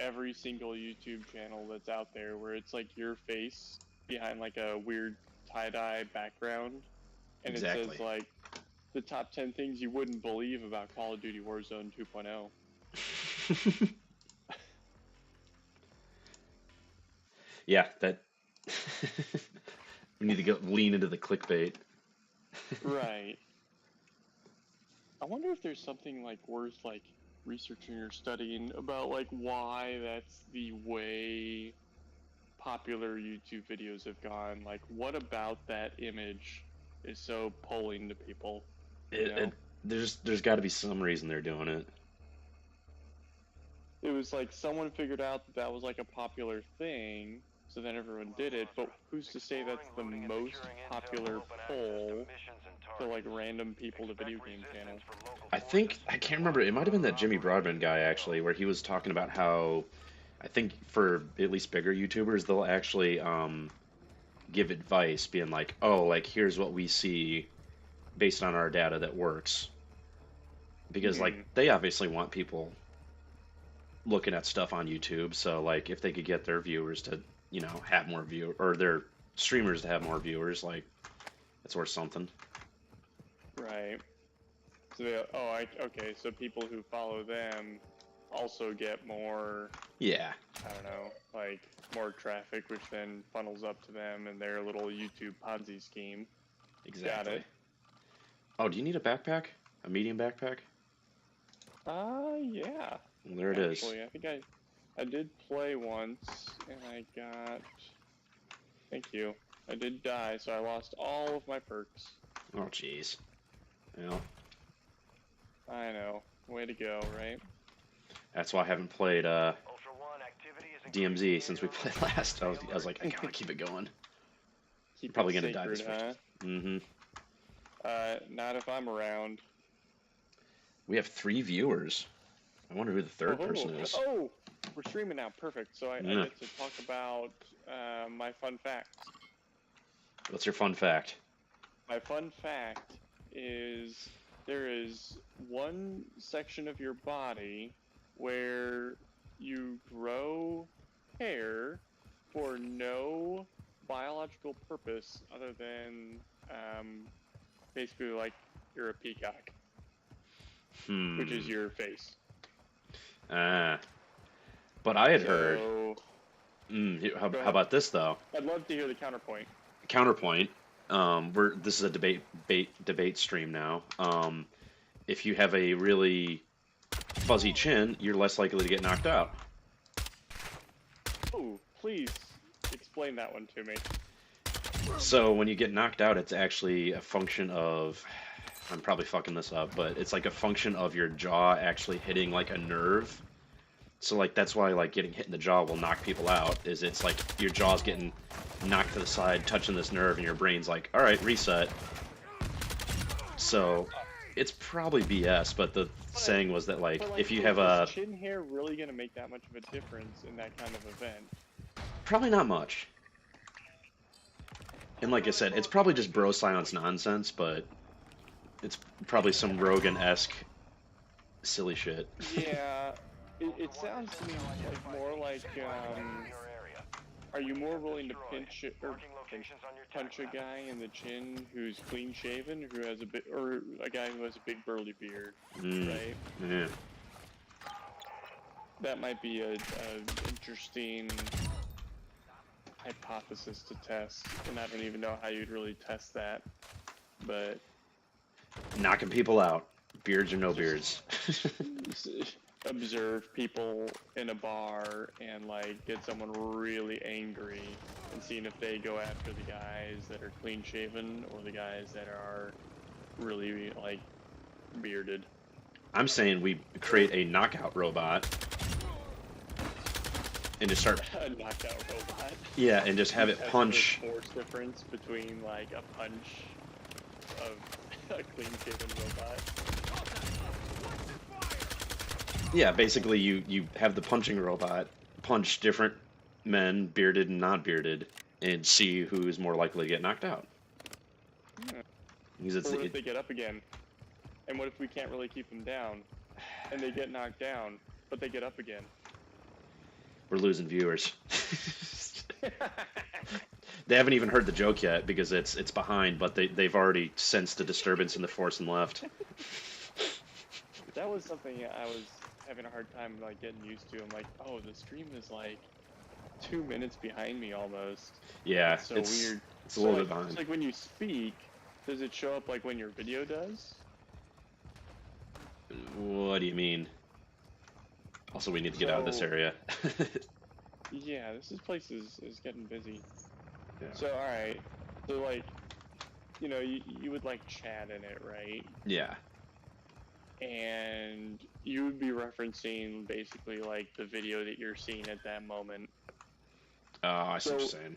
every single YouTube channel that's out there where it's like your face behind like a weird tie-dye background, and it says Exactly. like the top 10 things you wouldn't believe about Call of Duty Warzone 2.0. Yeah, that we need to go lean into the clickbait. Right. I wonder if there's something like worth like researching or studying about like why that's the way popular YouTube videos have gone. Like, what about that image is so pulling to people? You It, know, it, there's got to be some reason they're doing it. it was like someone figured out that that was like a popular thing, so then everyone did it. But who's to say that's the most popular pull to like random people to video game channels? I can't remember. It might have been that Jimmy Broadbent guy actually, where he was talking about how I think for at least bigger YouTubers, they'll actually give advice, being like, "Oh, like here's what we see based on our data that works," because like Hmm. they obviously want people looking at stuff on YouTube. So like if they could get their viewers to, have more view or their streamers to have more viewers, like that's worth something. Right. So they, okay. So people who follow them also get more, Yeah, I don't know, like more traffic, which then funnels up to them and their little YouTube Ponzi scheme. Got exactly. it. Oh, do you need a backpack? A medium backpack? Yeah. Well, there it is. Actually, I think I did play once and I got, thank you. I did die, so I lost all of my perks. Oh, jeez. Well, I know. Way to go, right? that's why I haven't played DMZ since we played last. I was like, I gotta keep it going. I'm Keep it probably gonna die sacred, this first. huh? Mm-hmm. Not if I'm around. We have 3 viewers. I wonder who the third Oh, person is. oh, we're streaming now. Perfect. So I Yeah. get to talk about my fun facts. What's your fun fact? My fun fact is there is one section of your body where you grow hair for no biological purpose other than basically like you're a peacock, which is Hmm. your face. Ah. But I had heard. So go How ahead. about this though? I'd love to hear the counterpoint. Counterpoint. This is a debate stream now. If you have a really fuzzy chin, you're less likely to get knocked out. Oh, please explain that one to me. So when you get knocked out, it's actually a function of, I'm probably fucking this up, but it's like a function of your jaw actually hitting like a nerve. So like that's why like getting hit in the jaw will knock people out, is it's like your jaw's getting knocked to the side, touching this nerve, and your brain's like, all right, reset. So it's probably BS, but the But, saying was that like but like, if you have is a, chin hair really gonna make that much of a difference in that kind of event? probably not much. And like I said, it's probably just bro science nonsense, but it's probably some Rogan-esque silly shit. Yeah, it sounds to me like more like, are you more willing to punch a guy in the chin who's clean shaven, who has a bit, or a guy who has a big burly beard, Mm, right? yeah. That might be a interesting hypothesis to test, and I don't even know how you'd really test that, but Knocking people out, beards or no just beards. observe people in a bar and like get someone really angry and seeing if they go after the guys that are clean shaven or the guys that are really like bearded. I'm saying we create a knockout robot and just start, A knockout robot. yeah, and just have You it test punch. the force difference between like a punch of a clean shaven robot. Yeah, basically you have the punching robot punch different men, bearded and not bearded, and see who's more likely to get knocked out. Hmm. Because But what if they get up again? And what if we can't really keep them down? And they get knocked down, but they get up again? We're losing viewers. They haven't even heard the joke yet because it's behind, but they've already sensed a disturbance in the force and left. That was something I was having a hard time like getting used to. I'm like, oh, the stream is like 2 minutes behind me almost. Yeah, It's so weird. It's a little like, bit behind. It's like when you speak, does it show up like when your video does? What do you mean? Also, we need to get out of this area. Yeah, this place is getting busy. Yeah. So, alright. So, like, you know, you would, like, chat in it, right? Yeah. And you would be referencing, basically, like, the video that you're seeing at that moment. Oh, I see what you're saying.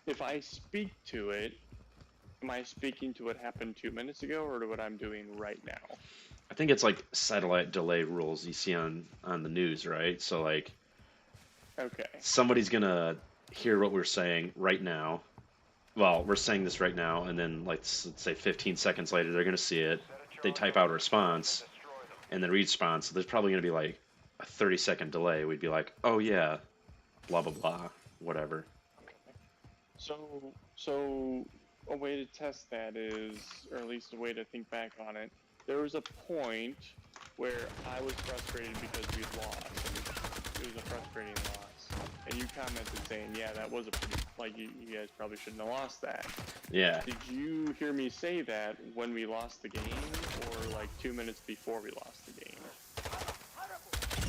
If I speak to it, am I speaking to what happened 2 minutes ago, or to what I'm doing right now? I think it's like satellite delay rules you see on the news, right? So, like, Okay. somebody's gonna hear what we're saying right now. Well, we're saying this right now, and then let's say 15 seconds later, they're gonna see it. They type out a response, and then response. So there's probably gonna be like a 30-second delay. We'd be like, oh yeah, blah blah blah, whatever. So a way to test that is, or at least a way to think back on it, there was a point where I was frustrated because we lost. It was a frustrating loss. And you commented saying, yeah, that was a pretty, like, you guys probably shouldn't have lost that. Yeah. Did you hear me say that when we lost the game, or like 2 minutes before we lost the game?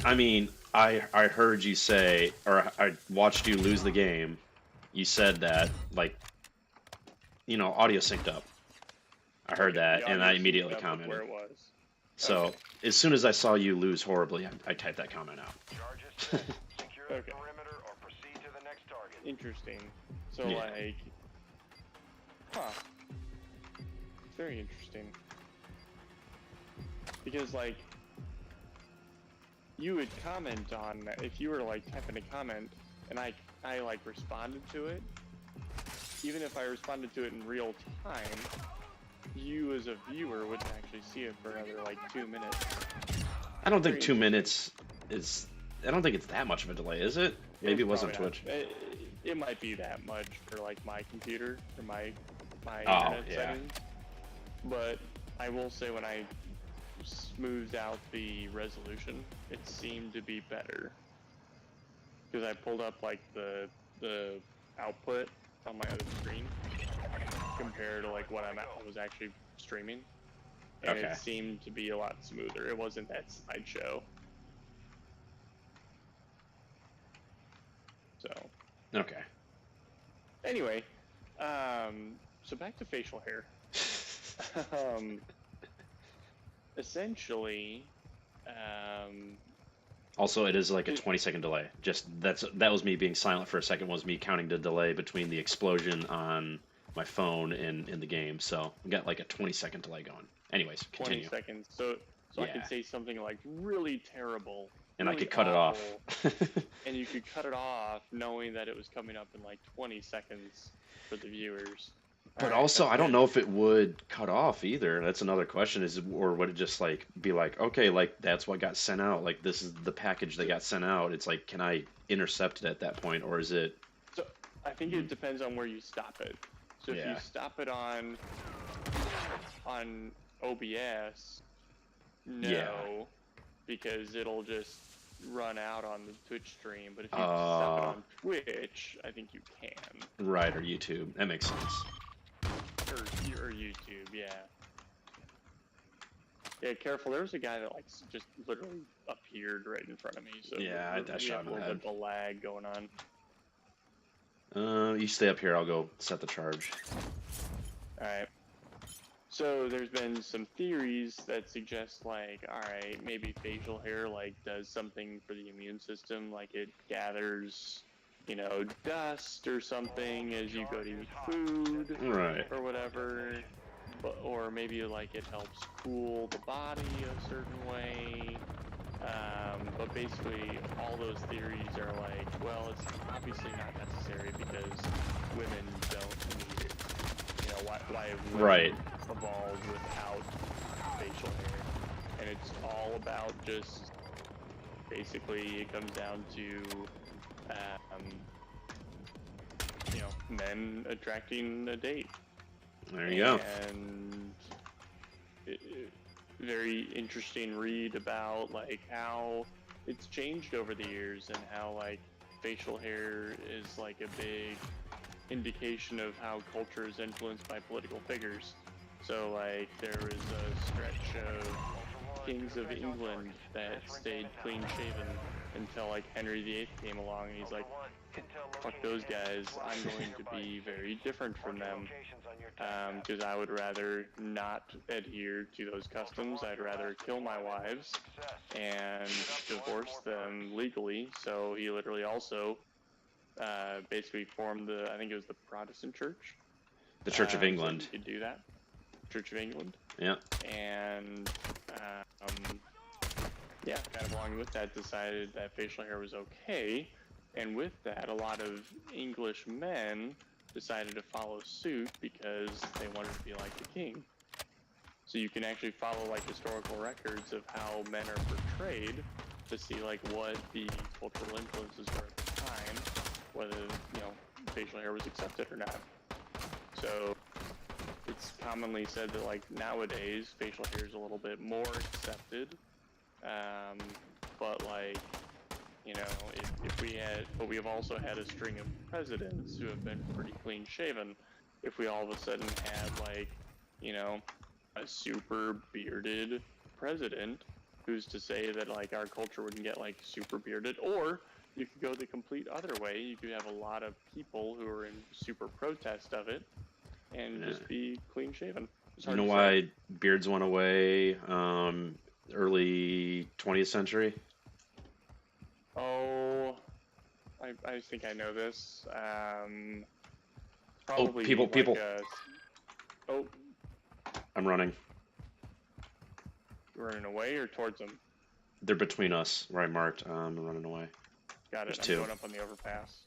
I mean, I heard you say, or I watched you lose the game. You said that, like, you know, audio synced up. I heard that, and I immediately commented. Where it was. So, as soon as I saw you lose horribly, I typed that comment out. Okay. Interesting. So, yeah. Like, huh. Very interesting. Because, like, you would comment on, if you were, like, typing a comment, and I like, responded to it, even if I responded to it in real time, you as a viewer wouldn't actually see it for another, like, 2 minutes. I don't think 2 minutes is... I don't think it's that much of a delay, is it? Maybe it was on Twitch. It might be that much for, like, my computer, or my internet settings. But I will say when I smoothed out the resolution, it seemed to be better. Because I pulled up, like, the output on my other screen compared to, like, what I was actually streaming. And it seemed to be a lot smoother. It wasn't that slideshow. So. Okay. Anyway, so back to facial hair. Essentially, also, it is like a 20-second delay. Just that was me being silent for a second. Was me counting the delay between the explosion on my phone and in the game. So we got like a 20-second delay going. Anyways, continue. 20 seconds. So yeah. I could say something like really terrible. And really I could cut awful, it off. And you could cut it off knowing that it was coming up in like 20 seconds for the viewers. But also, I don't know if it would cut off either. That's another question. Or would it just like be like, okay, like that's what got sent out. Like this is the package that got sent out. It's like, can I intercept it at that point, or is it? So I think it depends on where you stop it. So if you stop it on OBS, no, because it'll just run out on the Twitch stream. But if you stop it on Twitch, I think you can. Right, or YouTube. That makes sense. Or YouTube, yeah. Yeah, careful. There was a guy that like just literally appeared right in front of me. So yeah, I shot him in the head. A little bit of a lag going on. You stay up here. I'll go set the charge. All right. So there's been some theories that suggest like, all right, maybe facial hair like does something for the immune system, like it gathers, you know, dust or something as you go to eat food, right, or whatever. Or maybe like it helps cool the body a certain way. But basically, all those theories are like, well, it's obviously not necessary because women don't need it. You know, why have women evolved without facial hair? And it's all about just basically it comes down to, um, men attracting a date. There you go. And very interesting read about like how it's changed over the years and how like facial hair is like a big indication of how culture is influenced by political figures. So like there was a stretch of kings of England that stayed clean shaven until like Henry VIII came along and he's like, fuck those guys, I'm going to be very different from them, because I would rather not adhere to those customs. I'd rather kill my wives and divorce them legally. So he literally also basically formed I think it was the Protestant Church. The Church of England. So he could do that. Church of England. Yeah. And yeah, kind of along with that, decided that facial hair was okay. And with that, a lot of English men decided to follow suit because they wanted to be like the king. So you can actually follow like historical records of how men are portrayed to see like what the cultural influences were at the time, whether facial hair was accepted or not. So it's commonly said that like nowadays facial hair is a little bit more accepted, but like if we had, but we have also had a string of presidents who have been pretty clean shaven. If we all of a sudden had like a super bearded president, who's to say that like our culture wouldn't get like super bearded? Or you could go the complete other way. You could have a lot of people who are in super protest of it and just be clean shaven. You know why beards went away early 20th century? Oh, I think I know this. Probably people. Oh, I'm running. Running away or towards them? They're between us, where I marked. I'm running away. Got it. There's two. Going up on the overpass.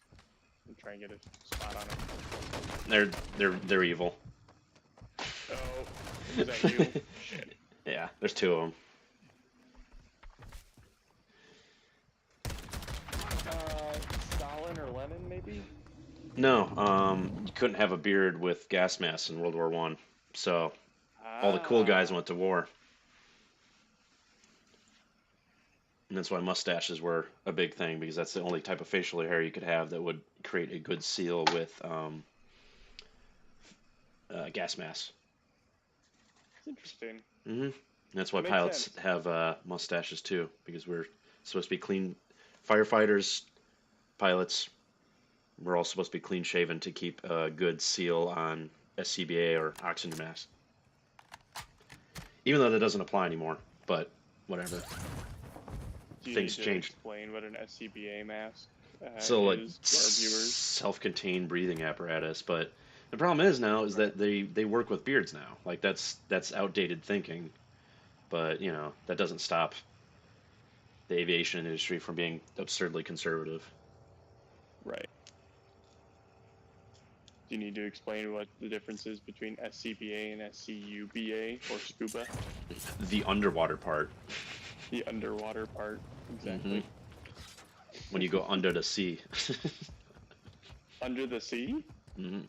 I'm trying to get a spot on them. They're evil. Oh, is that you? Shit. Yeah, there's two of them. Stalin or Lenin, maybe? No, you couldn't have a beard with gas masks in World War I, so all the cool guys went to war. And that's why mustaches were a big thing, because that's the only type of facial hair you could have that would create a good seal with gas masks. It's interesting. Mm-hmm. That's why pilots have mustaches too, because we're supposed to be clean. Firefighters, pilots, we're all supposed to be clean shaven to keep a good seal on SCBA or oxygen masks. Even though that doesn't apply anymore, but whatever. Things change. Explain what an SCBA mask so like is to our viewers. Self-contained breathing apparatus, but the problem is now is that they work with beards now. Like that's outdated thinking, but that doesn't stop the aviation industry from being absurdly conservative. Right. Do you need to explain what the difference is between SCBA and SCUBA or scuba? The underwater part. The underwater part, exactly. Mm-hmm. When you go under the sea. Under the sea? Mm-hmm.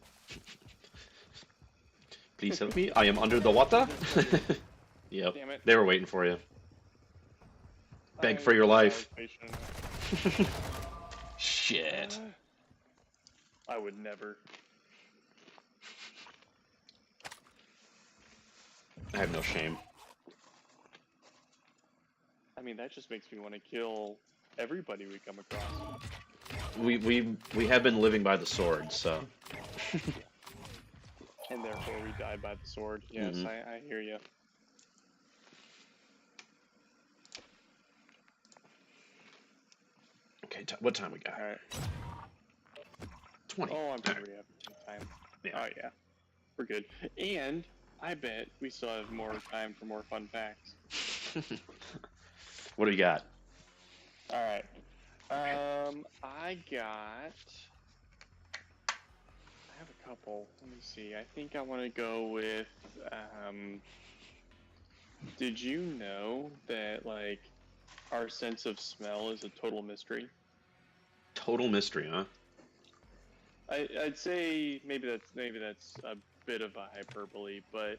Please help me. I am under the water. Yep. Damn it. They were waiting for you. Beg for your life. Shit. I would never. I have no shame. I mean, that just makes me want to kill everybody we come across. We have been living by the sword, so. And therefore we died by the sword. Yes, mm-hmm. I hear you. Okay, what time we got? All right. 20. Oh, I'm sure we have time. Yeah. Oh, yeah. We're good. And I bet we still have more time for more fun facts. What do you got? All right. I have a couple. Let me see. I think I want to go with, did you know that, like, our sense of smell is a total mystery. Total mystery, huh? I'd say maybe that's a bit of a hyperbole, but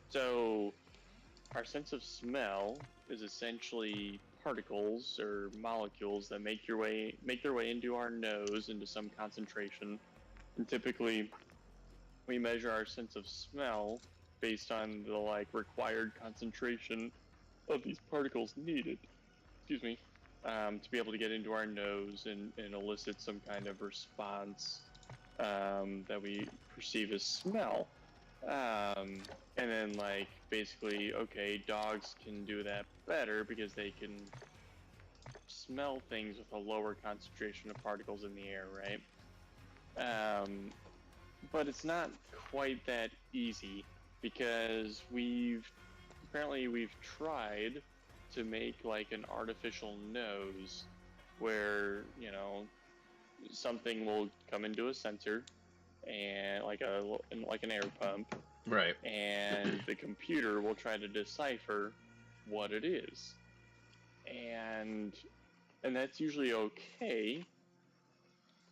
so our sense of smell is essentially particles or molecules that make their way into our nose into some concentration, and typically we measure our sense of smell based on the like required concentration of these particles needed. Excuse me. To be able to get into our nose and elicit some kind of response that we perceive as smell. And then, like, basically, okay, dogs can do that better because they can smell things with a lower concentration of particles in the air, right? But it's not quite that easy because we've tried to make like an artificial nose where, you know, something will come into a sensor and like an air pump, Right. and the computer will try to decipher what it is, and that's usually okay,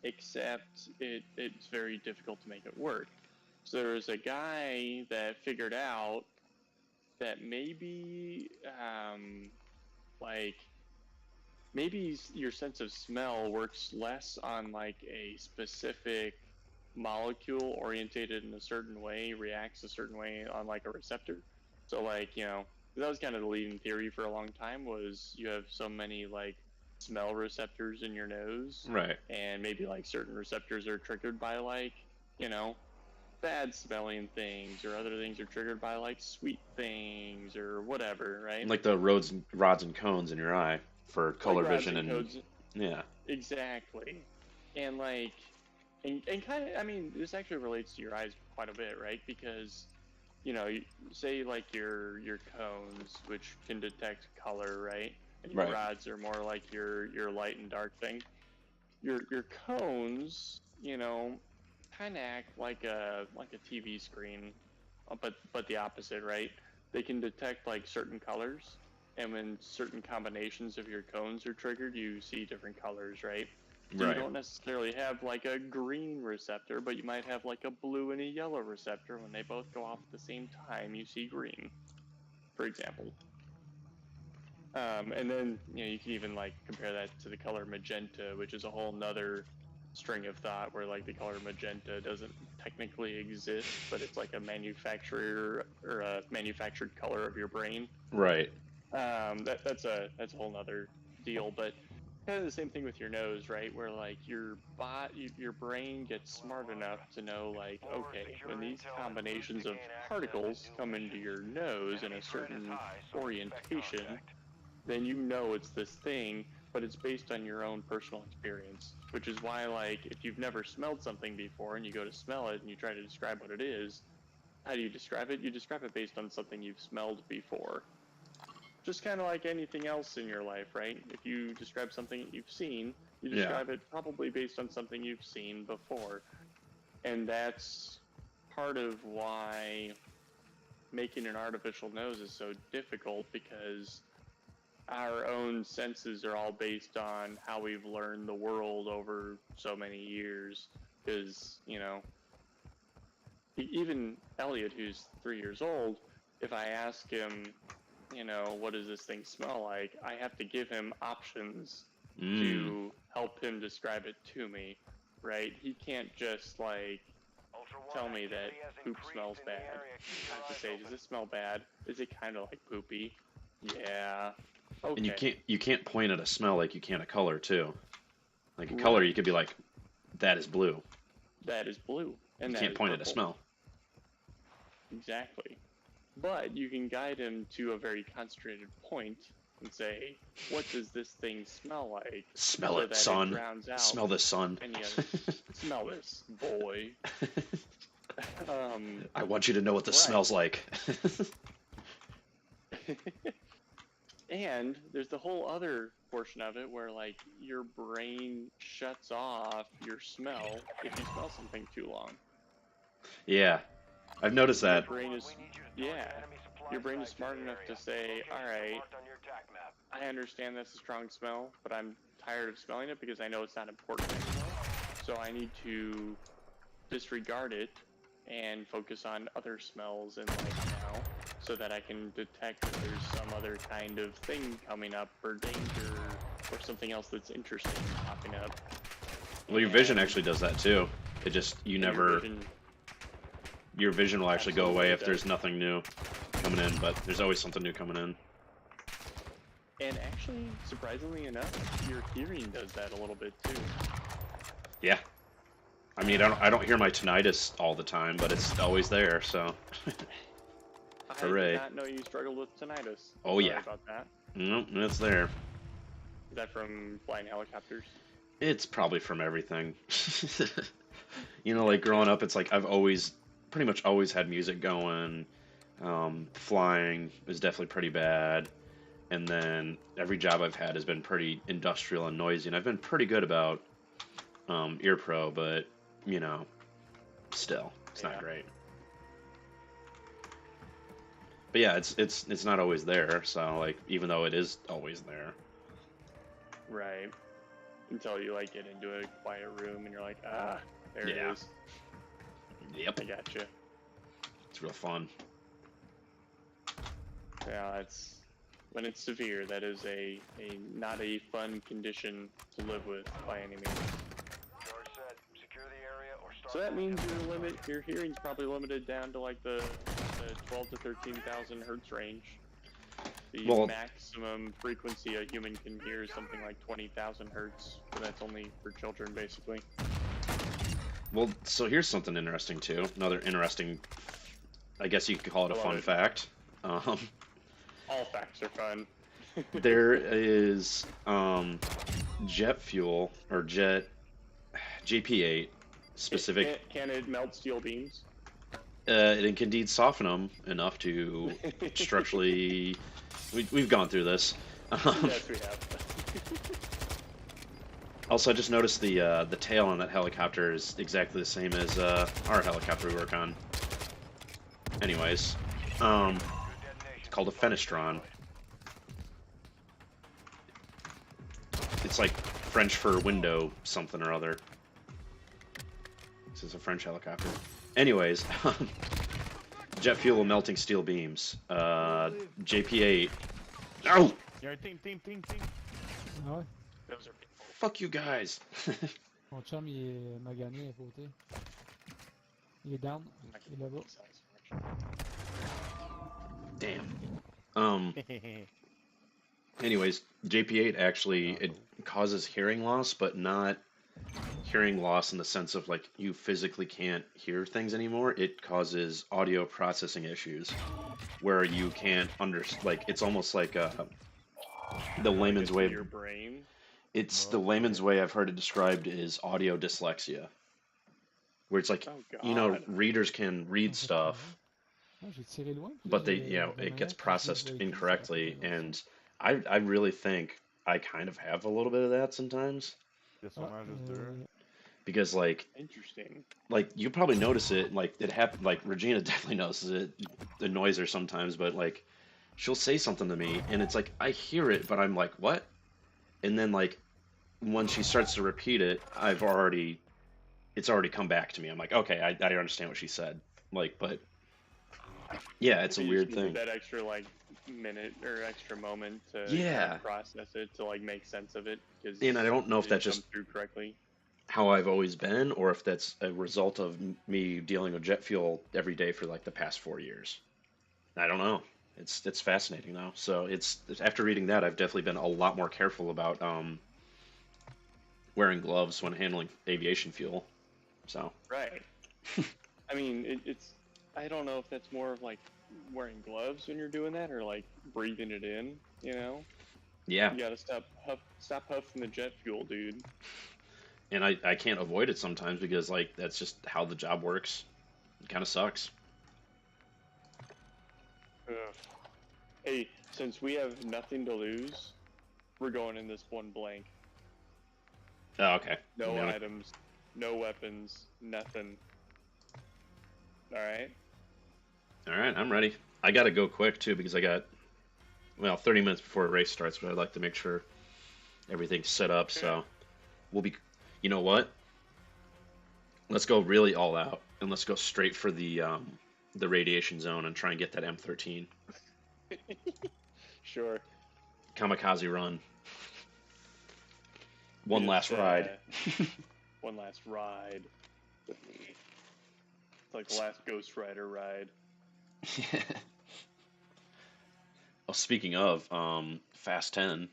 except it's very difficult to make it work. So there was a guy that figured out that like maybe your sense of smell works less on like a specific molecule orientated in a certain way, reacts a certain way on like a receptor. So like, you know, that was kind of the leading theory for a long time, was you have so many like smell receptors in your nose, Right. and maybe like certain receptors are triggered by like, you know, bad smelling things, or other things are triggered by like sweet things or whatever, right? Like the rods and cones in your eye for Like color rods vision and and codes. yeah. Exactly. And like, and kind of, I mean, this actually relates to your eyes quite a bit, right? Because, you know, say like your cones, which can detect color, right? And your Right. rods are more like your light and dark thing. Your cones, you know, kind of act like a TV screen, but the opposite, right? They can detect like certain colors, and when certain combinations of your cones are triggered, you see different colors, right? So you Right. don't necessarily have like a green receptor, but you might have like a blue and a yellow receptor. When they both go off at the same time, you see green, for example. And then, you know, you can even like compare that to the color magenta, which is a whole nother string of thought where like the color magenta doesn't technically exist, but it's like a manufacturer or a manufactured color of your brain. Right. That's a whole nother deal, but kind of the same thing with your nose, right? Where like your brain gets smart enough to know like, okay, when these combinations of particles come into your nose in a certain orientation, then you know it's this thing, but it's based on your own personal experience. Which is why, like, if you've never smelled something before and you go to smell it and you try to describe what it is, how do you describe it? You describe it based on something you've smelled before. Just kind of like anything else in your life, right? If you describe something that you've seen, you Yeah. describe it probably based on something you've seen before. And that's part of why making an artificial nose is so difficult, because our own senses are all based on how we've learned the world over so many years. Because, you know, even Elliot, who's 3 years old, if I ask him, you know, what does this thing smell like, I have to give him options Mm. to help him describe it to me, right? He can't just like tell me that poop smells bad. I have to say, does this smell bad? Is it kind of like poopy? Yeah. And Okay. you can't point at a smell like you can a color too. Like a color, you Right. could be like, that is blue. That is blue, You and that can't is point at a purple. smell. Exactly. But you can guide him to a very concentrated point and say, what does this thing smell like? Smell So it, that it son. drowns out Smell the sun. any other. Smell this, boy. I want you to know what this Right. smells like. And there's the whole other portion of it where, like, your brain shuts off your smell if you smell something too long. Yeah, I've noticed Your that. brain is, yeah. your brain is smart enough to say, all right, I understand that's a strong smell, but I'm tired of smelling it because I know it's not important anymore. So I need to disregard it and focus on other smells in life now so that I can detect if there's some other kind of thing coming up or danger or something else that's interesting popping up. Well, your vision actually does that too. It just, your vision will actually go away if there's nothing new coming in, but there's always something new coming in. And actually, surprisingly enough, your hearing does that a little bit too. Yeah. I mean, I don't hear my tinnitus all the time, but it's always there, so. Hooray. I did not know you struggled with tinnitus. Oh, yeah. Sorry about that. Nope, it's there. Is that from flying helicopters? It's probably from everything. You know, like growing up, it's like I've pretty much always had music going. Flying is definitely pretty bad. And then every job I've had has been pretty industrial and noisy, and I've been pretty good about ear pro, but you know, still, it's not great. But yeah, it's not always there. So like, even though it is always there, right? Until you like get into a quiet room and you're like, ah, there it is. Yep. I gotcha. It's real fun. Yeah, it's when it's severe. That is a not a fun condition to live with by any means. So that means your hearing's probably limited down to like the 12 to 13,000 hertz range. The maximum frequency a human can hear is something like 20,000 hertz, but that's only for children, basically. Well, so here's something interesting too. Another interesting, I guess you could call it a fun fact. All facts are fun. There is jet fuel or JP8 specific. Can it melt steel beams? It can indeed soften them enough to structurally. We've gone through this. Yes, we have. Also, I just noticed the tail on that helicopter is exactly the same as our helicopter we work on. Anyways, it's called a fenestron. It's like French for window something or other. This is a French helicopter. Anyways, jet fuel melting steel beams. JP8. No! Team. Ah ouais? Those are Fuck you guys. Mon chum, il est magané à côté. Il est down. Il est là-bas. Damn. Anyways, JP8 actually, it causes hearing loss, but not hearing loss in the sense of like you physically can't hear things anymore. It causes audio processing issues where you can't like it's almost like the layman's way. Your brain. It's the layman's way I've heard it described is audio dyslexia, where it's like you know readers can read stuff, but it gets processed incorrectly, and I really think I kind of have a little bit of that sometimes. Because like interesting, like you probably notice it, like it happened, like Regina definitely notices it, annoys her sometimes, but like she'll say something to me and it's like I hear it but I'm like what, and then like when she starts to repeat it it's already come back to me. I'm like okay, I understand what she said, like, but yeah, it's a weird thing. That extra like minute or extra moment to kind of process it, to like make sense of it, because and I don't know if that just through correctly how I've always been, or if that's a result of me dealing with jet fuel every day for like the past 4 years. I don't know. It's fascinating though. So it's after reading that, I've definitely been a lot more careful about wearing gloves when handling aviation fuel. So right. I mean, it's I don't know if that's more of like wearing gloves when you're doing that, or like breathing it in. You know? Yeah. You gotta stop huffing the jet fuel, dude. And I can't avoid it sometimes because, like, that's just how the job works. It kind of sucks. Hey, since we have nothing to lose, we're going in this one blank. Oh, okay. No items, no weapons, nothing. Alright? Alright, I'm ready. I gotta go quick too because I got 30 minutes before a race starts, but I'd like to make sure everything's set up. So we'll be. You know what? Let's go really all out and let's go straight for the radiation zone and try and get that M13. Sure. Kamikaze run. One It's, last ride. One last ride. It's like the last Ghost Rider ride. Well, speaking of Fast 10,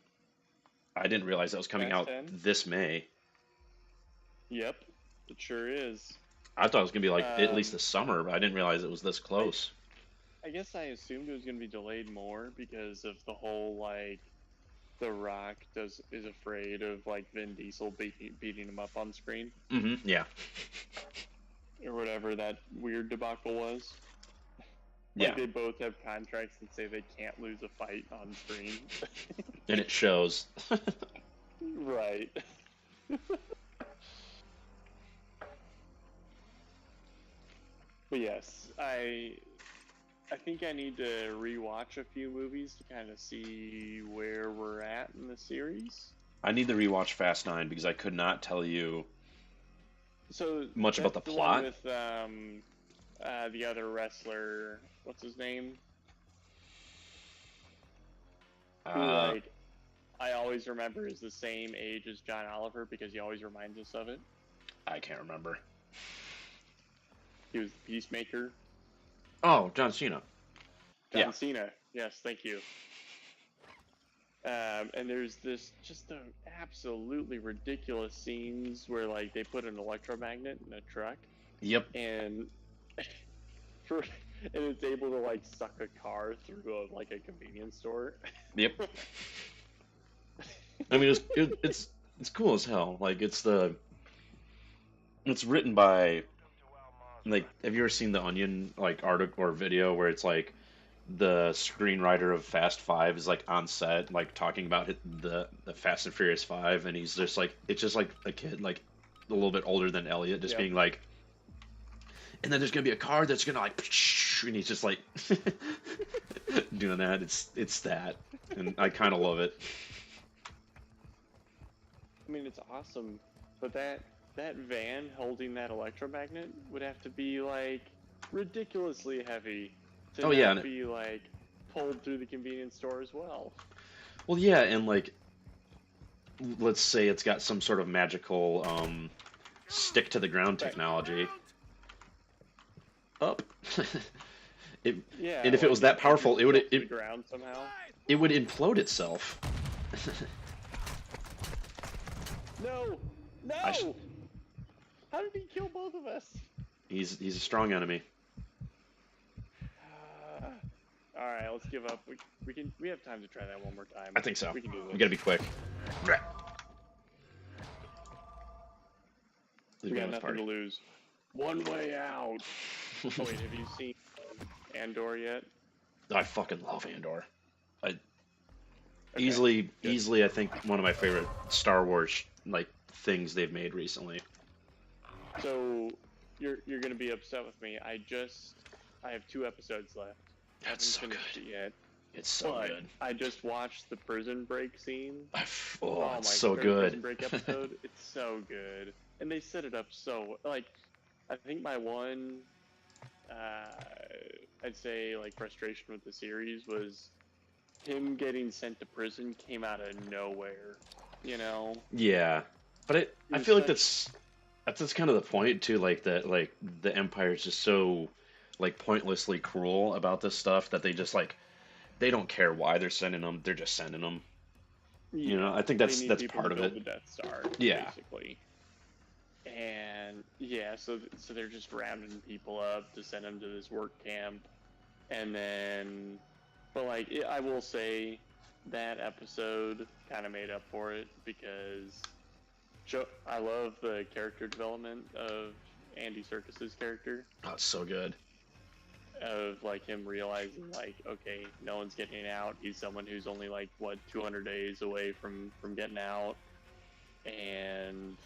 I didn't realize that was coming Fast out 10? this May. Yep, it sure is. I thought it was gonna be like at least this summer, but I didn't realize it was this close. I guess I assumed it was going to be delayed more because of the whole like The Rock is afraid of like Vin Diesel beating him up on screen Mm-hmm. Yeah. or whatever that weird debacle was. Like Yeah. they both have contracts that say they can't lose a fight on screen. And it shows. Right. But yes, I think I need to rewatch a few movies to kind of see where we're at in the series. I need to rewatch Fast 9 because I could not tell you much about the plot. One with the other wrestler, what's his name? Who, like, I always remember is the same age as John Oliver because he always reminds us of it. I can't remember. He was the Peacemaker. Oh, John Cena. John Cena. Yes, thank you. And there's just the absolutely ridiculous scenes where like they put an electromagnet in a truck. Yep. And it's able to like suck a car through like a convenience store. Yep. I mean, it's cool as hell. Like it's written by, like, have you ever seen the Onion like article or video where it's like the screenwriter of Fast 5 is like on set like talking about the Fast and Furious 5, and he's just like, it's just like a kid like a little bit older than Elliot just being like, and then there's gonna be a car that's gonna like, and he's just like doing that. It's that, and I kind of love it. I mean, it's awesome, but that van holding that electromagnet would have to be like ridiculously heavy to not be like pulled through the convenience store as well. Well, yeah, and like, let's say it's got some sort of magical stick to the ground technology. Up. And if it was that powerful, it would implode itself. No! How did he kill both of us? He's a strong enemy. All right, let's give up. We have time to try that one more time. I think so. We can do this. We gotta be quick. We got nothing to lose. One way out. Oh wait, have you seen Andor yet? I fucking love Andor. Easily, I think one of my favorite Star Wars like things they've made recently. So you're gonna be upset with me. I have 2 episodes left. That's so good. It yet. It's so good. I just watched the prison break scene. It's so good. Prison break episode. It's so good, and they set it up so like. I think my one, I'd say like frustration with the series was him getting sent to prison came out of nowhere. You know. Yeah, but I feel like that's kind of the point too. Like that, like the Empire is just so like pointlessly cruel about this stuff that they just like they don't care why they're sending them. They're just sending them. Yeah, you know, I think that's part of it. The Death Star, basically. And yeah, so they're just rounding people up to send them to this work camp, and then, but like I will say that episode kind of made up for it because I love the character development of Andy Serkis's character. Oh, it's so good. Of like him realizing like, okay, no one's getting out. He's someone who's only like 200 days away from getting out, and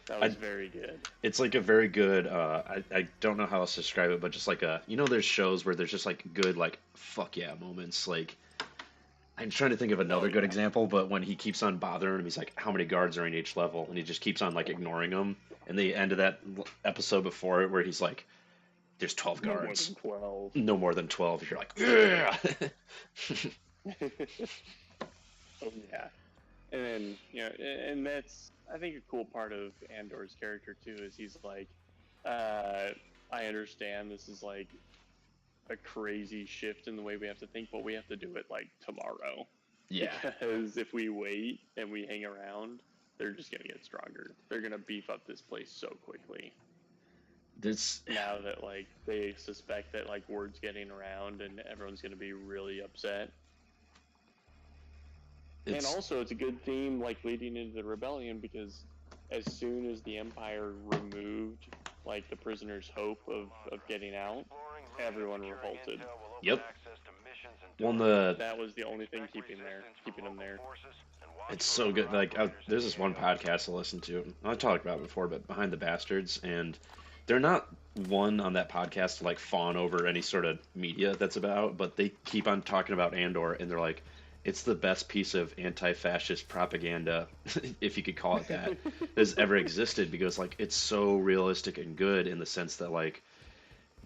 That was very good. It's like a very good, I don't know how else to describe it, but just like there's shows where there's just like good, like, fuck yeah moments. Like, I'm trying to think of another good example, but when he keeps on bothering him, he's like, how many guards are in each level? And he just keeps on, like, ignoring them. And the end of that episode before it, where he's like, there's 12 guards. No more than 12. You're like, yeah! Oh, yeah. And then, and that's, I think, a cool part of Andor's character, too, is he's like, I understand this is, like, a crazy shift in the way we have to think, but we have to do it, like, tomorrow. Yeah. Because if we wait and we hang around, they're just going to get stronger. They're going to beef up this place so quickly. Now that, like, they suspect that, like, word's getting around and everyone's going to be really upset. And also, it's a good theme, like, leading into the rebellion, because as soon as the Empire removed, like, the prisoners' hope of getting out, everyone revolted. Yep. Well, that was the only thing keeping them there. It's so good. Like, there's this one podcast I listen to. I've talked about it before, but Behind the Bastards, and they're not one on that podcast to, like, fawn over any sort of media that's about, but they keep on talking about Andor, and they're like, it's the best piece of anti-fascist propaganda, if you could call it that, that's ever existed, because, like, it's so realistic and good in the sense that, like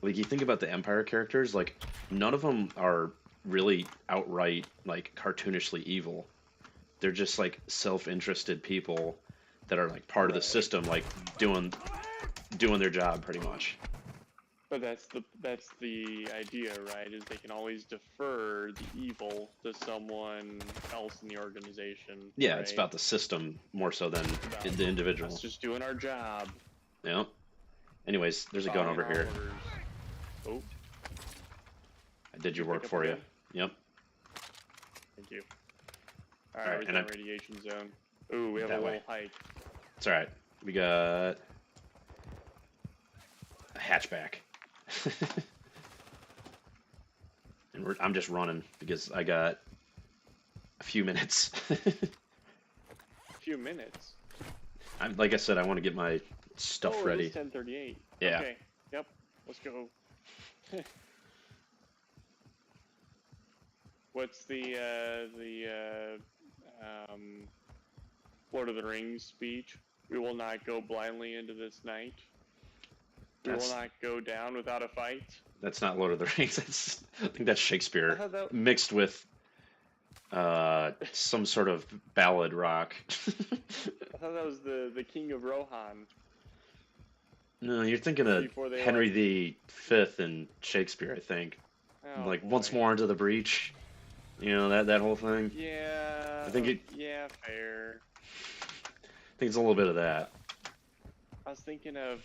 you think about the Empire characters, like, none of them are really outright, like, cartoonishly evil. They're just, like, self-interested people that are, like, part of the system, like, doing their job, pretty much. But that's the idea, right? Is they can always defer the evil to someone else in the organization. Yeah, right? It's about the system more so than the individual. Us just doing our job. Yeah. Anyways, there's a gun over here. Oh. I did your work for you. Yep. Thank you. Alright, we're in radiation zone. Ooh, we have a little hike. It's alright. We got a hatchback. And I'm just running because I got a few minutes. A few minutes? Like I said, I want to get my stuff ready. It is 10:38. Yeah. Okay. Yep. Let's go. What's the Lord of the Rings speech? We will not go blindly into this night. We will not go down without a fight. That's not Lord of the Rings. I think that's Shakespeare mixed with some sort of ballad rock. I thought that was the King of Rohan. No, you're thinking of Henry V and Shakespeare, I think. Oh, like, boy. Once more into the breach. You know, that whole thing? Yeah. I think yeah, fair. I think it's a little bit of that. I was thinking of,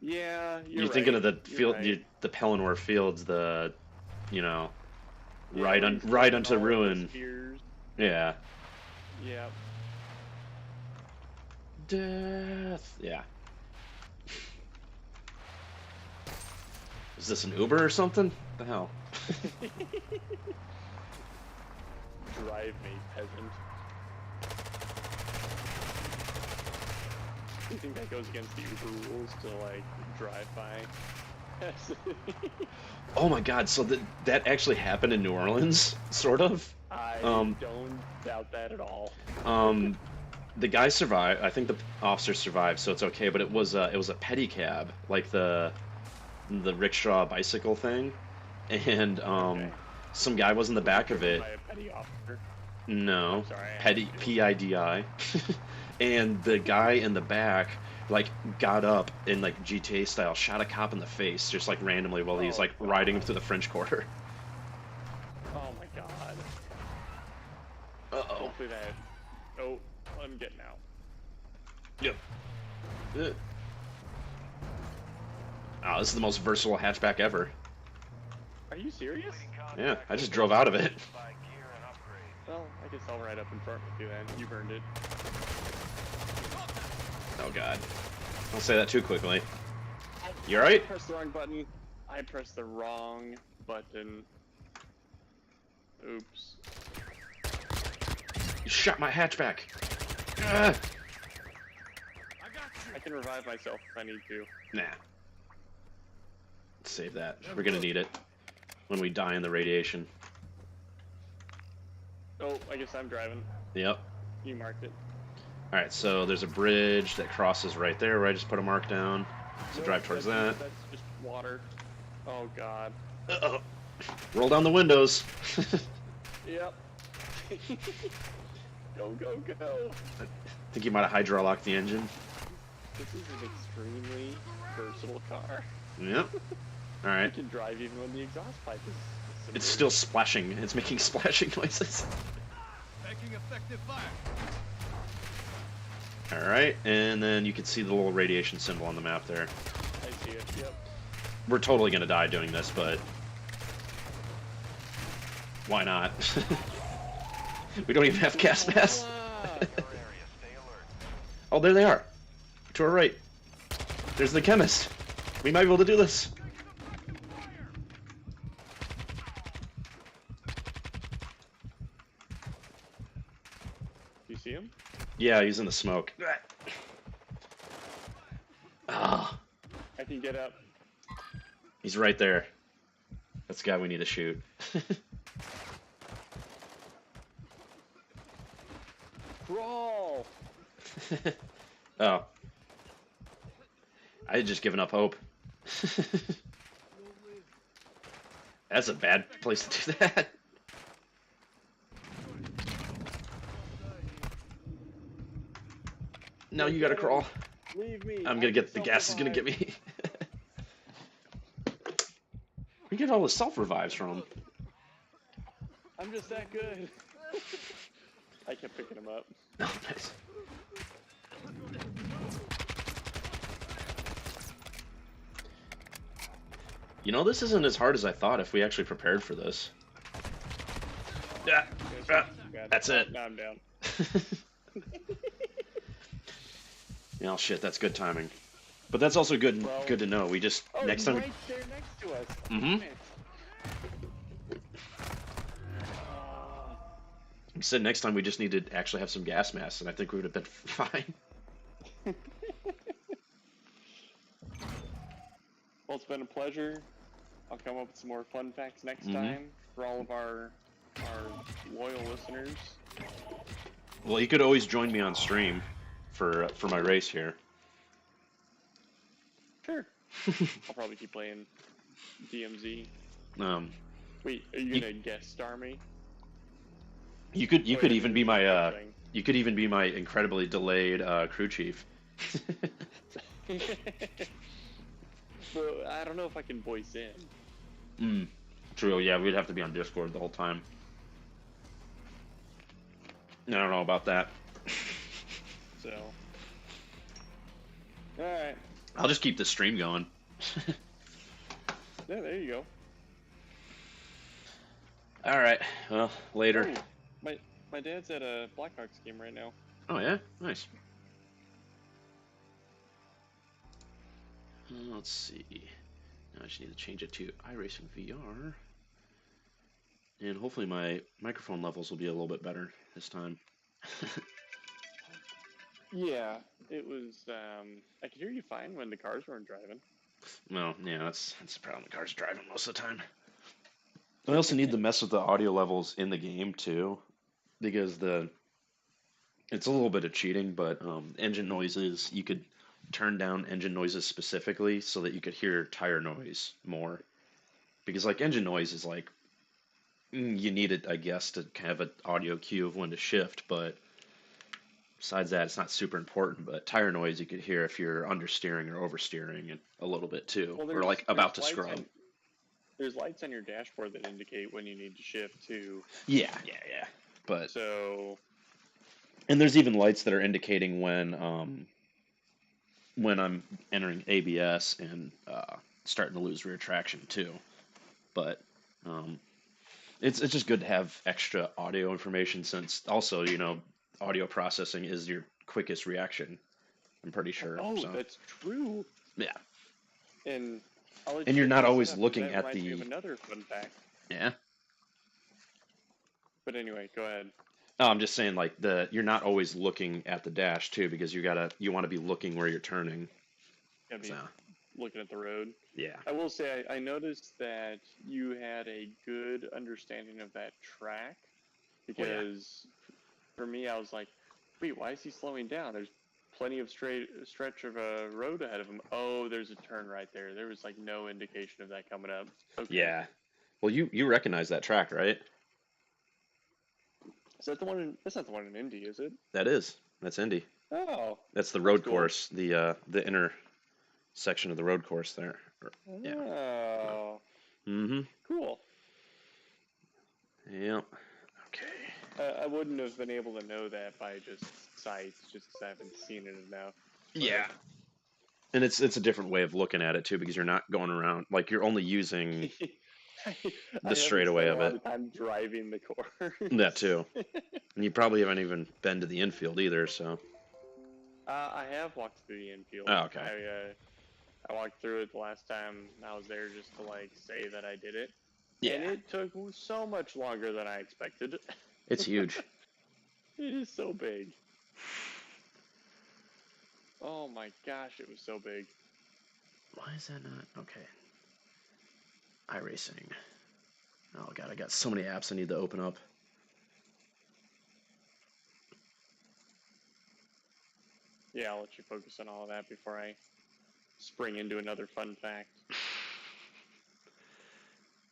yeah, you're thinking of the field, right. the Pelennor Fields, right unto ruin. Yeah. Yep. Death. Yeah. Is this an Uber or something? What the hell? Drive me, peasant. Do you think that goes against the Uber rules to, like, drive by? Oh my god, so that actually happened in New Orleans, sort of? I don't doubt that at all. The guy survived. I think the officer survived, so it's okay, but it was a pedicab, like the rickshaw bicycle thing, and some guy was in the back of it. By a petty officer? No, sorry, petty, P-I-D-I. And the guy in the back, like, got up and, like, GTA style, shot a cop in the face, just, like, randomly while he's, like, riding him through the French Quarter. Oh my god. Uh-oh. Hopefully that... Oh, I'm getting out. Yep. Oh, this is the most versatile hatchback ever. Are you serious? Yeah, I just drove out of it. Well, I guess I'll ride up in front with you then. You've earned it. Oh god. Don't say that too quickly. You alright? I pressed the wrong button. I pressed the wrong button. Oops. You shot my hatchback. Ah! can revive myself if I need to. Nah. Save that. We're gonna need it when we die in the radiation. Oh, I guess I'm driving. Yep. You marked it. Alright, so there's a bridge that crosses right there where I just put a mark down. So drive towards that. That's just water. Oh god. Uh-oh. Roll down the windows. Yep. Go, go, go. I think you might have hydraulicked the engine. This is an extremely versatile car. Yep. You Alright. can drive even when the exhaust pipe is submerged. It's still splashing. It's making splashing noises. Taking effective fire. Alright, and then you can see the little radiation symbol on the map there. I see it, yep. We're totally gonna die doing this, but why not? We don't even have gas masks. Oh, there they are. To our right. There's the chemist. We might be able to do this. You see him? Yeah, he's in the smoke. Ah, I can get up. he's right there. That's the guy we need to shoot. Crawl! Oh. I had just given up hope. That's a bad place to do that. No, you gotta crawl. Leave me. I'm gonna get the gas is gonna get me. Where you get all the self revives from? I'm just that good. I kept picking him up. Oh, nice. You know, this isn't as hard as I thought if we actually prepared for this. Yeah, that's it. Now I'm down. Yeah, oh, shit, that's good timing. But that's also good Well- good to know. We just Oh, next he's time right there next to us. Mhm. Damn it. we said next time we just need to actually have some gas masks, and I think we would have been fine. Well, it's been a pleasure. I'll come up with some more fun facts next Mhm. time for all of our loyal listeners. Well, you could always join me on stream for my race here. Sure. I'll probably keep playing DMZ. Wait, are you gonna guest star me? You could Oh, could yeah, even you're be my guesting. you could even be my incredibly delayed crew chief. But I don't know if I can voice in. True. Yeah, we'd have to be on Discord the whole time. I don't know about that. So. Alright. I'll just keep the stream going. Yeah, there you go. All right. Well, later. Oh, my dad's at a Blackhawks game right now. Oh yeah, nice. Let's see. Now I just need to change it to iRacing VR, and hopefully my microphone levels will be a little bit better this time. Yeah, it was, I could hear you fine when the cars weren't driving. Well, yeah, that's the problem. The car's driving most of the time. I also need to mess with the audio levels in the game too, because it's a little bit of cheating, but engine noises, you could turn down engine noises specifically so that you could hear tire noise more. Because like engine noise is like you need it, I guess, to have an audio cue of when to shift, but besides that, it's not super important. But tire noise you could hear if you're understeering or oversteering and a little bit too, Well, or like about to lights scrub. There's lights on your dashboard that indicate when you need to shift too. Yeah. But So, and there's even lights that are indicating when I'm entering ABS and starting to lose rear traction too. But it's just good to have extra audio information, since also, you know, audio processing is your quickest reaction, I'm pretty sure. oh, So, that's true. yeah. And I'll let And you you're get not this always up, 'cause looking that at reminds me the- of another fun fact. Yeah. But anyway, go ahead. Oh, I'm just saying, like you're not always looking at the dash too, because you want to be looking where you're turning. Gotta be So looking at the road. yeah, I will say I noticed that you had a good understanding of that track well, yeah, because for me I was like, wait, why is he slowing down? There's plenty of stretch of a road ahead of him. Oh, there's a turn right there. There was like no indication of that coming up. Okay. yeah. Well, you recognize that track, right? Is that the one that's not the one in Indy, is it? That's Indy. Oh, That's the that's road cool. course, the inner section of the road course there. Yeah. Oh, Mm-hmm. cool. Yep. Okay. I wouldn't have been able to know that by just sight, just because I haven't seen it enough. Yeah. And it's a different way of looking at it too, because you're not going around like you're only using I the haven't straightaway spent a of lot it. of time driving the course. That too. And you probably haven't even been to the infield either, so. I have walked through the infield. Oh, okay. I walked through it the last time I was there just to like say that I did it, and Yeah. it took so much longer than I expected. It's huge. It is so big. Oh my gosh, it was so big. Why is that not okay? iRacing. Oh god, I got so many apps I need to open up. Yeah, I'll let you focus on all of that before I spring into another fun fact.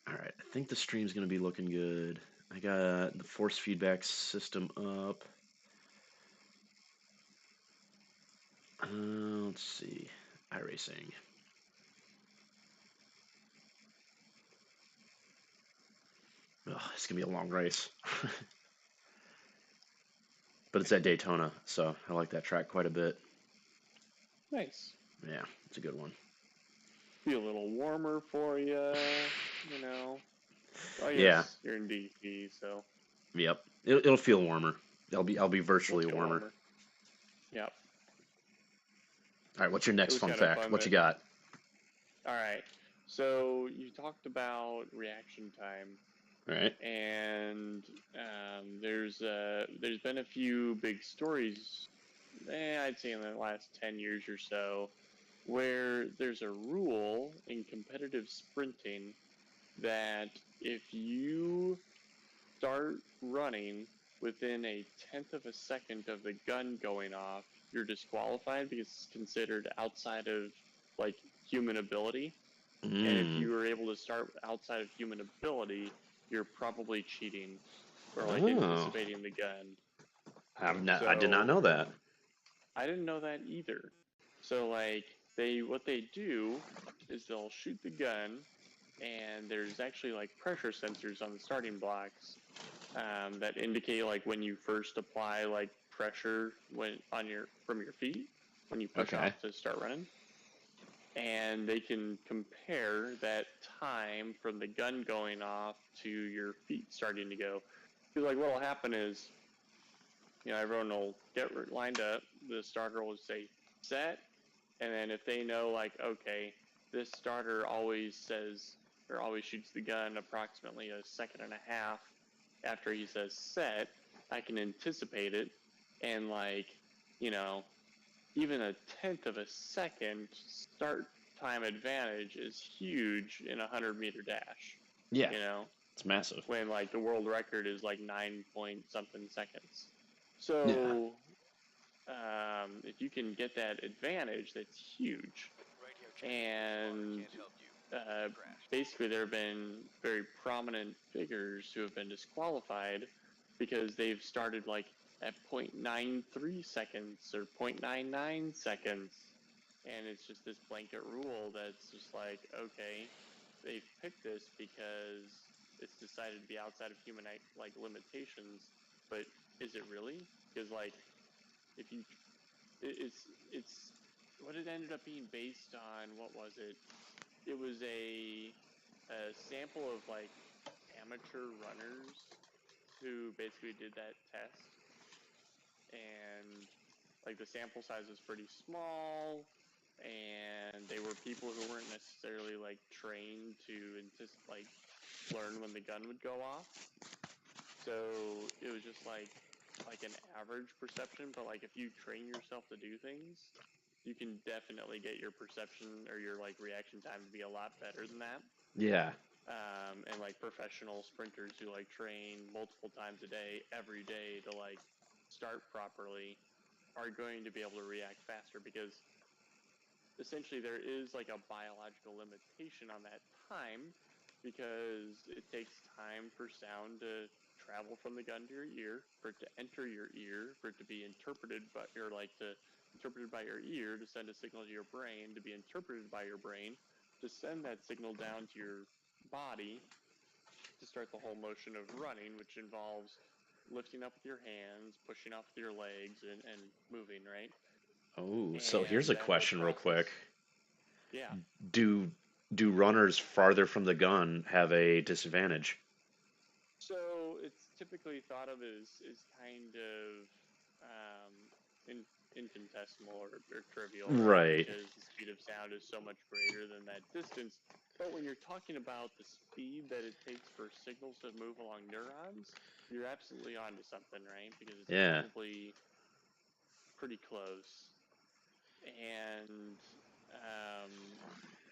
Alright, I think the stream's gonna be looking good. I got the force feedback system up. Let's see. iRacing. Oh, it's gonna be a long race. But it's at Daytona, so I like that track quite a bit. Nice. Yeah, it's a good one. Be a little warmer for you, you know. Oh Yeah. yes, you're in DC, so Yep. It'll feel warmer. I'll be we'll virtually feel warmer. warmer. Yep. All right, what's your It next was fun kind of fact? fun What you that. got? All right. So you talked about reaction time, All right. and there's been a few big stories. I'd say in the last 10 years or so, where there's a rule in competitive sprinting that if you start running within a tenth of a second of the gun going off, you're disqualified because it's considered outside of like human ability. And if you were able to start outside of human ability, you're probably cheating or like Oh, anticipating the gun. I did not So know that. I didn't know that either. So like what they do is they'll shoot the gun, and there's actually like pressure sensors on the starting blocks that indicate like when you first apply like pressure from your feet when you push Okay. off to start running, and they can compare that time from the gun going off to your feet starting to go. Because like what'll happen is, everyone will get lined up. The starter will say set, and then if they know like, okay, this starter always says or always shoots the gun approximately a second and a half after he says set, I can anticipate it, and like, even a tenth of a second start time advantage is huge in a 100-meter dash. Yeah, You know, it's massive. when like the world record is like 9 point something seconds. Yeah. So if you can get that advantage, that's huge. And basically, there have been very prominent figures who have been disqualified because they've started like at 0.93 seconds or 0.99 seconds. And it's just this blanket rule that's just like, okay, they've picked this because it's decided to be outside of human like limitations, but is it really? Because like, if you, it's what it ended up being based on. What was it? It was a sample of like amateur runners who basically did that test, and like the sample size was pretty small, and they were people who weren't necessarily like trained to learn when the gun would go off. So it was just like like an average perception, but like if you train yourself to do things, you can definitely get your perception or your like reaction time to be a lot better than that. Yeah. And like professional sprinters who like train multiple times a day, every day to like start properly are going to be able to react faster because essentially there is like a biological limitation on that time because it takes time for sound to travel from the gun to your ear, for it to enter your ear, for it to be interpreted by or like to interpreted by your ear to send a signal to your brain, to be interpreted by your brain, to send that signal down to your body to start the whole motion of running, which involves lifting up with your hands, pushing off with your legs, and moving, right? Oh, so here's And a that whole question real process, quick. yeah. Do do runners farther from the gun have a disadvantage? So it's typically thought of as kind of um, in, infinitesimal or trivial, right? Right. Because the speed of sound is so much greater than that distance. But when you're talking about the speed that it takes for signals to move along neurons, you're absolutely onto something, right? Because it's Yeah. probably pretty close. And um,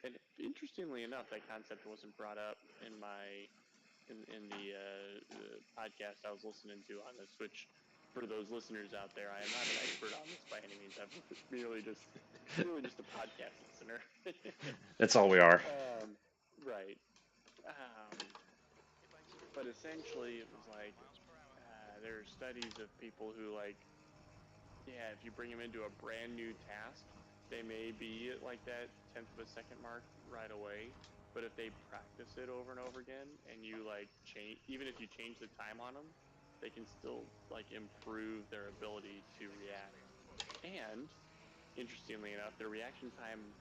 and interestingly enough, that concept wasn't brought up in my in the podcast I was listening to on this. Which, for those listeners out there, I am not an expert on this by any means. I'm merely just a podcast listener. That's all we are. Right. Um, but essentially, it was like there are studies of people who like yeah, if you bring them into a brand new task, they may be at like that tenth of a second mark right away. But if they practice it over and over again, and you like change, even if you change the time on them, they can still like improve their ability to react. And interestingly enough, their reaction time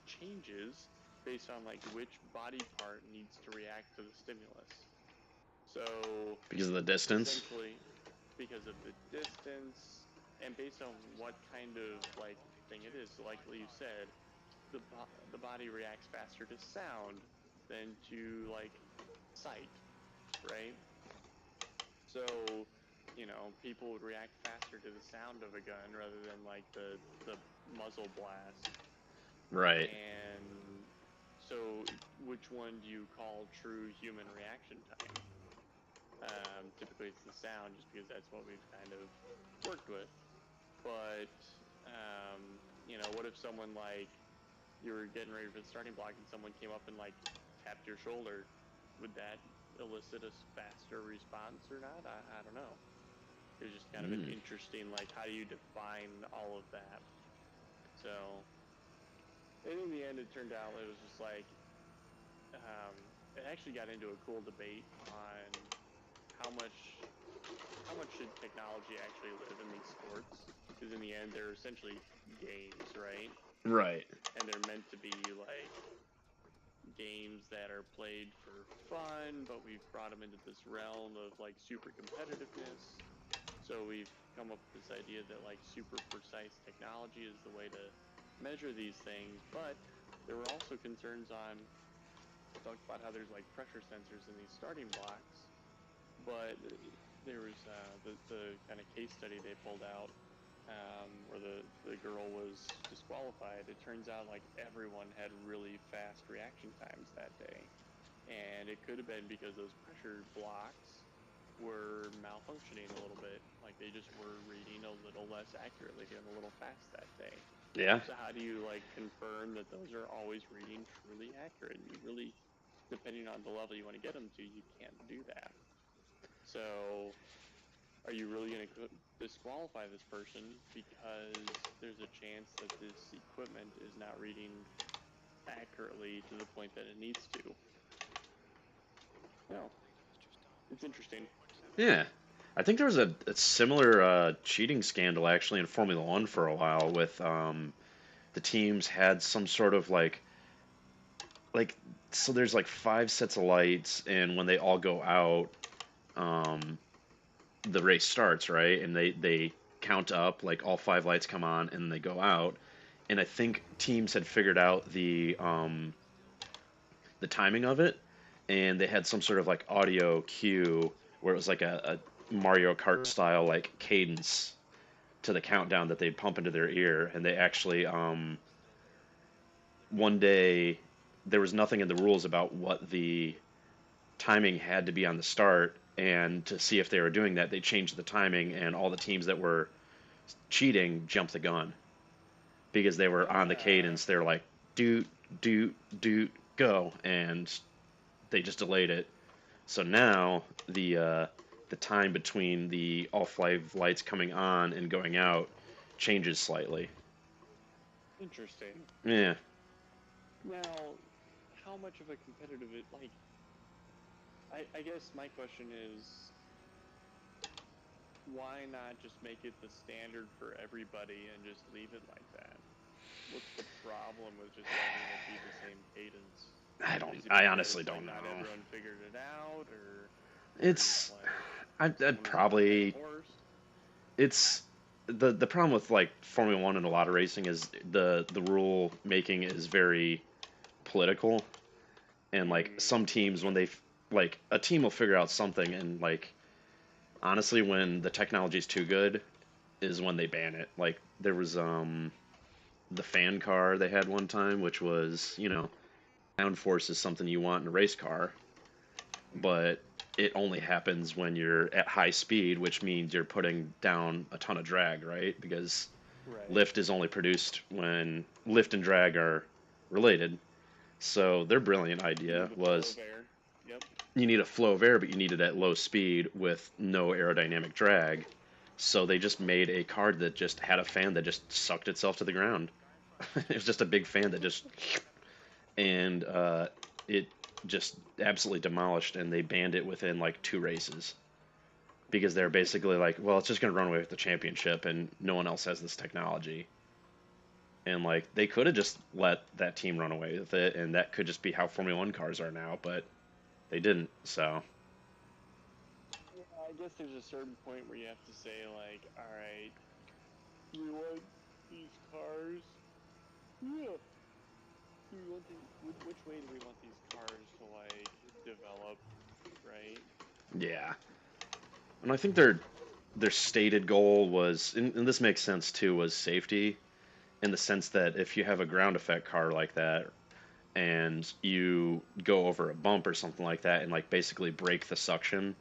changes based on like which body part needs to react to the stimulus. So Because of the distance? essentially, because of the distance and based on what kind of like thing it is. So like you said, the body reacts faster to sound than to like sight, right? So people would react faster to the sound of a gun rather than like the muzzle blast. Right. And so, which one do you call true human reaction time? Typically, it's the sound, just because that's what we've kind of worked with. But what if someone like you were getting ready for the starting block and someone came up and like tapped your shoulder? Would that elicit a faster response or not? I don't know. It was just kind of an Mm. interesting like how do you define all of that? So, and in the end, it turned out it was just like um, it actually got into a cool debate on how much should technology actually live in these sports? Because in the end, they're essentially games, right? Right. And they're meant to be like games that are played for fun, but we've brought them into this realm of like super competitiveness. So we've come up with this idea that like super precise technology is the way to measure these things. But there were also concerns on talked about how there's like pressure sensors in these starting blocks, but there was the kind of case study they pulled out where the girl was disqualified. It turns out like everyone had really fast reaction times that day, and it could have been because those pressure blocks were malfunctioning a little bit. Like they just were reading a little less accurately and a little fast that day. Yeah. So how do you like confirm that those are always reading truly accurate? You really, depending on the level you want to get them to, you can't do that. So are you really going to disqualify this person because there's a chance that this equipment is not reading accurately to the point that it needs to? No, it's interesting. Yeah. I think there was a similar cheating scandal actually in Formula One for a while with the teams had some sort of like so there's like five sets of lights and when they all go out um, the race starts, right? And they count up, like all five lights come on and they go out. And I think teams had figured out the timing of it, and they had some sort of like audio cue where it was like Mario Kart style like cadence to the countdown that they'd pump into their ear, and they actually one day there was nothing in the rules about what the timing had to be on the start, and to see if they were doing that, they changed the timing, and all the teams that were cheating jumped the gun because they were on the cadence. They're like, doot, doot, doot, go, and they just delayed it. So now the time between the all five lights coming on and going out changes slightly. Interesting. Yeah. Now, how much of a competitive it like? I guess my question is, why not just make it the standard for everybody and just leave it like that? What's the problem with just letting it be the same cadence? I honestly don't not know. everyone figured it out, or It's like, I'd probably horse? it's the problem with like Formula One and a lot of racing is the rule making is very political, and like some teams when they like a team will figure out something, and like honestly when the technology's too good is when they ban it. Like there was the fan car they had one time, which was, you know, downforce is something you want in a race car, but it only happens when you're at high speed, which means you're putting down a ton of drag, right? Because lift is only produced when lift and drag are related. So their brilliant idea was you need a flow of air, but you need it at low speed with no aerodynamic drag. So they just made a card that just had a fan that just sucked itself to the ground. It was just a big fan that just, and it just absolutely demolished, and they banned it within like 2 races because they're basically like, well, it's just going to run away with the championship, and no one else has this technology. And like they could have just let that team run away with it, and that could just be how Formula One cars are now, but they didn't. So yeah, I guess there's a certain point where you have to say like, all right, we want these cars. Yeah. Which way do we want these cars to like develop, right? yeah, and I think their stated goal was, and this makes sense too, was safety, in the sense that if you have a ground effect car like that and you go over a bump or something like that and like basically break the suction,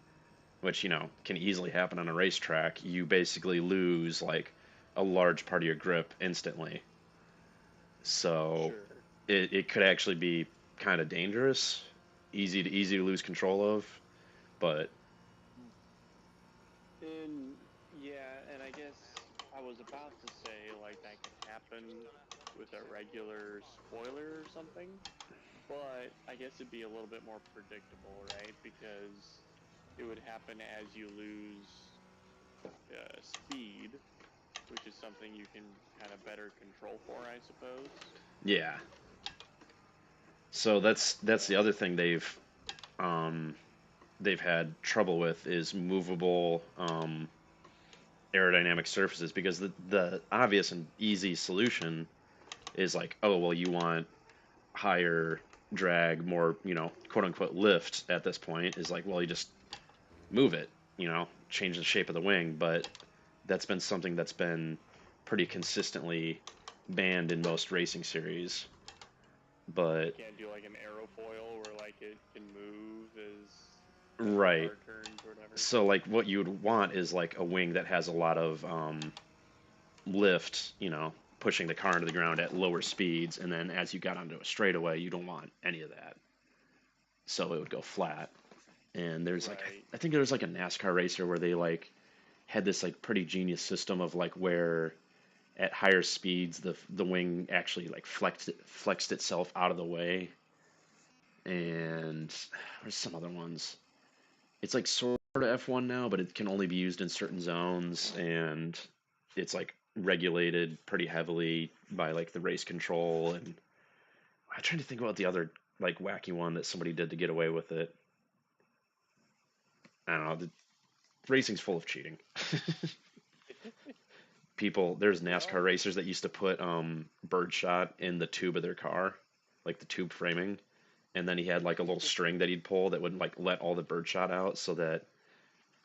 which, you know, can easily happen on a racetrack, you basically lose like a large part of your grip instantly. So it could actually be kind of dangerous, easy to lose control of, but And I guess I was about to say like that could happen with a regular spoiler or something, but I guess it'd be a little bit more predictable, right? Because it would happen as you lose speed, which is something you can kind of better control for, I suppose. yeah. So that's the other thing um, they've had trouble with is movable aerodynamic surfaces, because the obvious and easy solution is like, oh well, you want higher drag, more, you know, quote unquote lift at this point, is like, well, you just move it, you know, change the shape of the wing. But that's been something that's been pretty consistently banned in most racing series. But you can't do like an aerofoil where like it can move as right. the car turns or whatever. So like what you would want is like a wing that has a lot of lift, you know, pushing the car into the ground at lower speeds, and then as you got onto a straightaway, you don't want any of that. So it would go flat. And there's like I think there was like a NASCAR racer where they like had this like pretty genius system of like where at higher speeds the wing actually like flexed itself out of the way. And there's some other ones. It's like sort of F1 now, but it can only be used in certain zones, and it's like regulated pretty heavily by like the race control. And I'm trying to think about the other like wacky one that somebody did to get away with it. I don't know. The racing's full of cheating. There's NASCAR racers that used to put birdshot in the tube of their car, like the tube framing, and then he had like a little string that he'd pull that would like let all the birdshot out, so that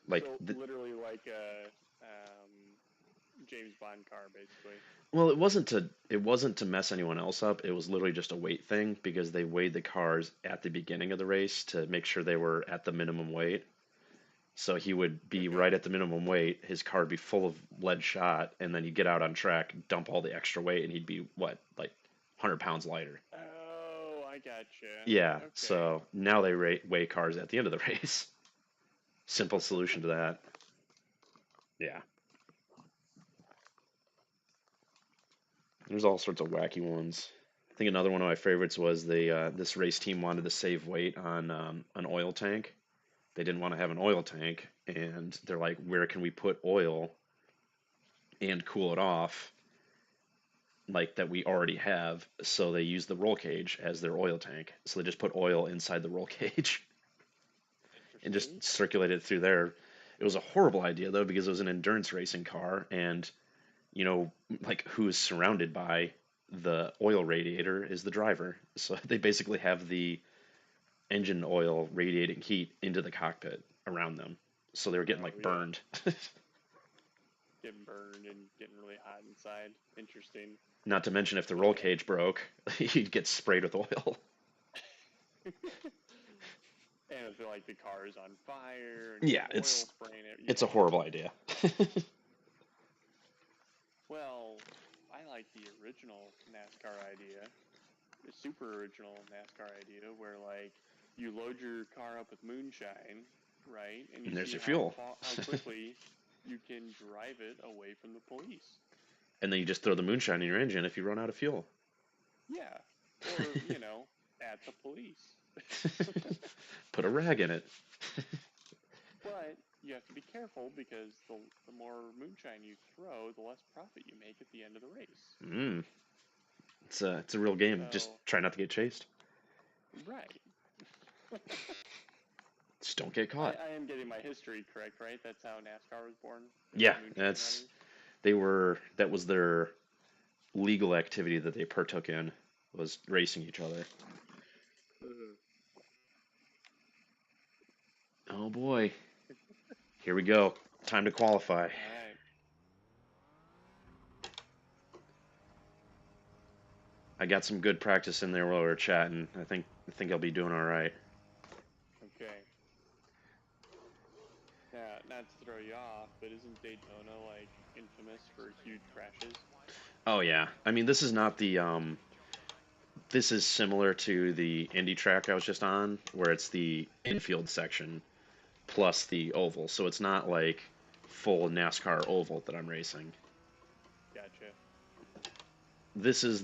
Like, so literally like a James Bond car, basically. well, it wasn't to mess anyone else up. It was literally just a weight thing because they weighed the cars at the beginning of the race to make sure they were at the minimum weight. So he would be Okay. right at the minimum weight, his car would be full of lead shot, and then he'd get out on track, dump all the extra weight, and he'd be, what, like 100 pounds lighter. Oh, I gotcha. Yeah, Okay. so now they weigh cars at the end of the race. Simple solution to that. Yeah. There's all sorts of wacky ones. I think another one of my favorites was this race team wanted to save weight on an oil tank. They didn't want to have an oil tank, and they're like, where can we put oil and cool it off, like that we already have? So they use the roll cage as their oil tank. So they just put oil inside the roll cage and just circulate it through there. It was a horrible idea though because it was an endurance racing car, and you know, like who is surrounded by the oil radiator is the driver. So they basically have the engine oil radiating heat into the cockpit around them. So they were getting like burned. Getting burned and getting really hot inside. Interesting. Not to mention if the roll cage broke, you'd get sprayed with oil. And if like the car is on fire and Yeah, oil spraying it. It's a horrible idea. Well, I like the original NASCAR idea, the super original NASCAR idea, where like you load your car up with moonshine, right? And you there's see your fuel. how quickly you can drive it away from the police. And then you just throw the moonshine in your engine if you run out of fuel. Yeah, or you know, at the police. Put a rag in it. But you have to be careful because the more moonshine you throw, the less profit you make at the end of the race. It's a real game. So, Just try not to get chased. right. Just don't get caught. I am getting my history correct, right? That's how NASCAR was born? Yeah, that was their legal activity that they partook in, was racing each other. Oh boy. Here we go. Time to qualify. All right. I got some good practice in there while we were chatting. I think I'll be doing all right. Okay. Yeah, not to throw you off, but isn't Daytona like infamous for huge crashes? Oh yeah. I mean, this is not the this is similar to the Indy track I was just on, where it's the infield section plus the oval. So it's not like full NASCAR oval that I'm racing. Gotcha. This is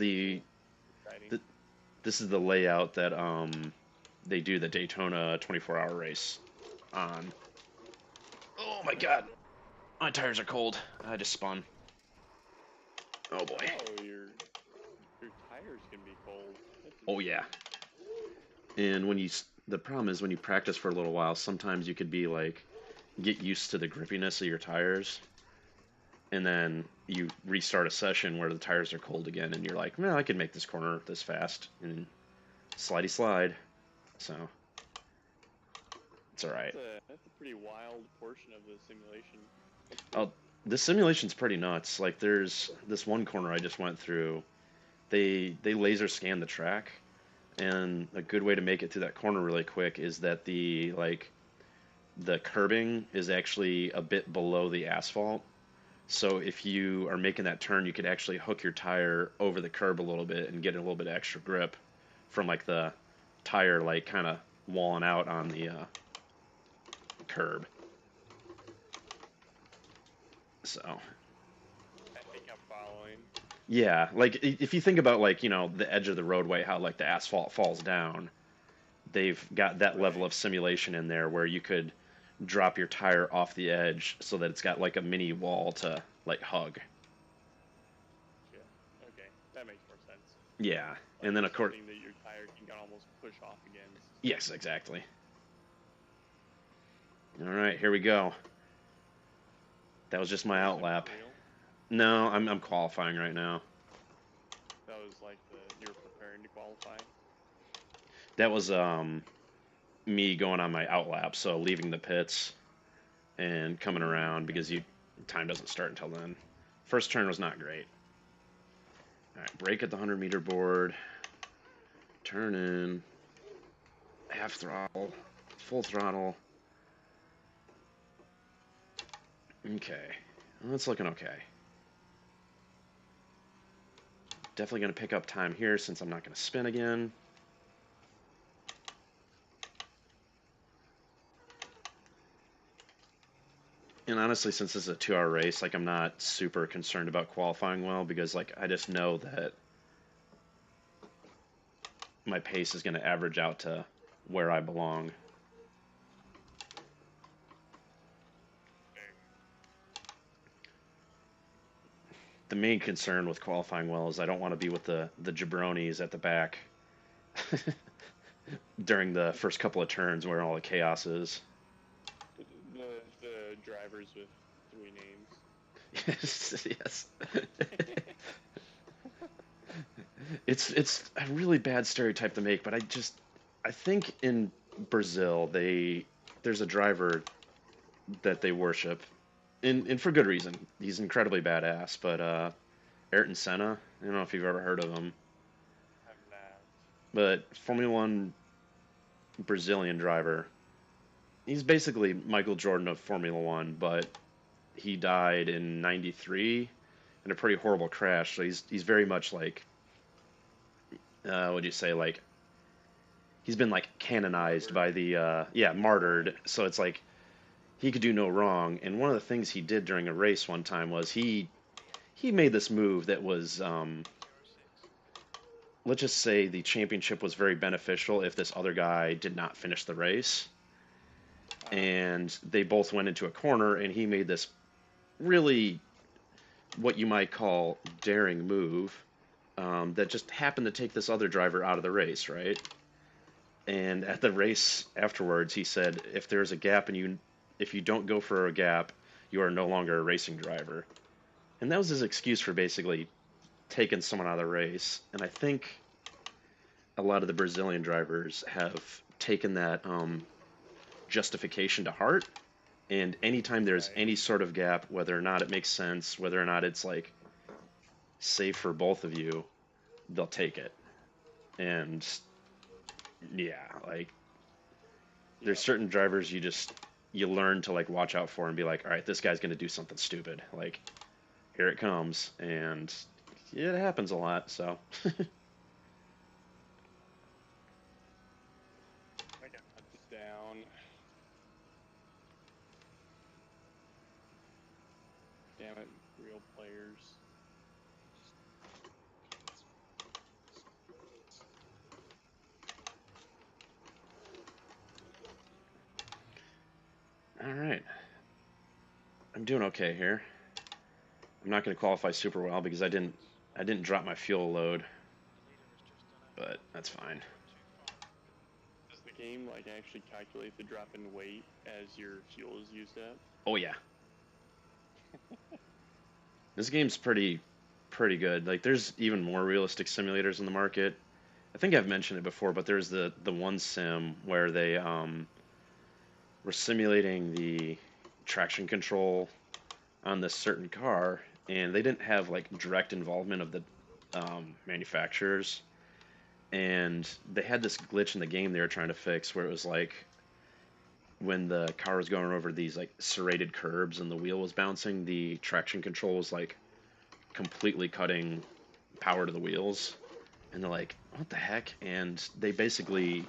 this is the layout that they do the Daytona 24-hour race on. Oh my god. My tires are cold. I just spun. Oh boy. Oh, your tires can be cold. Oh yeah. And the problem is when you practice for a little while, sometimes you could be like, get used to the grippiness of your tires, and then you restart a session where the tires are cold again, and you're like, well, I can make this corner this fast, and slidey slide. So it's all right. That's a pretty wild portion of the simulation. Oh, the simulation's pretty nuts. Like there's this one corner I just went through. They laser scan the track, and a good way to make it through that corner really quick is that the curbing is actually a bit below the asphalt. So if you are making that turn, you could actually hook your tire over the curb a little bit and get a little bit of extra grip from like the tire like kind of walling out on the curb. So I think I'm following. yeah, like if you think about like, you know, the edge of the roadway, how like the asphalt falls down, they've got that level of simulation in there where you could drop your tire off the edge so that it's got like a mini wall to like hug. Yeah. Okay, that makes more sense. Yeah, Like and then of course, something that your tire can almost push off against. yes, exactly. All right, here we go. That was just my outlap. No, I'm qualifying right now. That was like you're preparing to qualify. That was me going on my outlap, so leaving the pits. and coming around because time doesn't start until then. First turn was not great. All right, brake at the 100-meter board. Turn in. Half throttle. Full throttle. Okay. Well, that's looking okay. Definitely going to pick up time here since I'm not going to spin again. And honestly, since this is a 2-hour race, like, I'm not super concerned about qualifying well because, like, I just know that my pace is going to average out to where I belong. The main concern with qualifying well is I don't want to be with the jabronis at the back during the first couple of turns where all the chaos is. The drivers with 3 names. Yes, yes. It's a really bad stereotype to make, but I think in Brazil there's a driver that they worship, and for good reason. He's incredibly badass, but Ayrton Senna, I don't know if you've ever heard of him, I'm not. but Formula One Brazilian driver. He's basically Michael Jordan of Formula One, but he died in '93 in a pretty horrible crash. So he's very much like what'd you say, like he's been like canonized by the martyred. So it's like he could do no wrong. And one of the things he did during a race one time was he made this move that was let's just say the championship was very beneficial if this other guy did not finish the race. And they both went into a corner, and he made this really what you might call daring move that just happened to take this other driver out of the race, right? And at the race afterwards, he said, "If there's a gap and if you don't go for a gap, you are no longer a racing driver." And that was his excuse for basically taking someone out of the race. And I think a lot of the Brazilian drivers have taken that justification to heart. And anytime there's any sort of gap, whether or not it makes sense, whether or not it's like safe for both of you, they'll take it. And yeah, like there's certain drivers you learn to like watch out for and be like, all right, this guy's gonna do something stupid. Like here it comes, and it happens a lot. So I got this down. Damn it, real players. all right, I'm doing okay here. I'm not gonna qualify super well because I didn't drop my fuel load, but that's fine. Does the game like actually calculate the drop in weight as your fuel is used up? Oh yeah, this game's pretty good. Like there's even more realistic simulators in the market. I think I've mentioned it before, but there's the one sim where they were simulating the traction control on this certain car, and they didn't have like direct involvement of the manufacturers, and they had this glitch in the game they were trying to fix where it was like when the car was going over these like serrated curbs and the wheel was bouncing, the traction control was like completely cutting power to the wheels, and they're like, what the heck? And they basically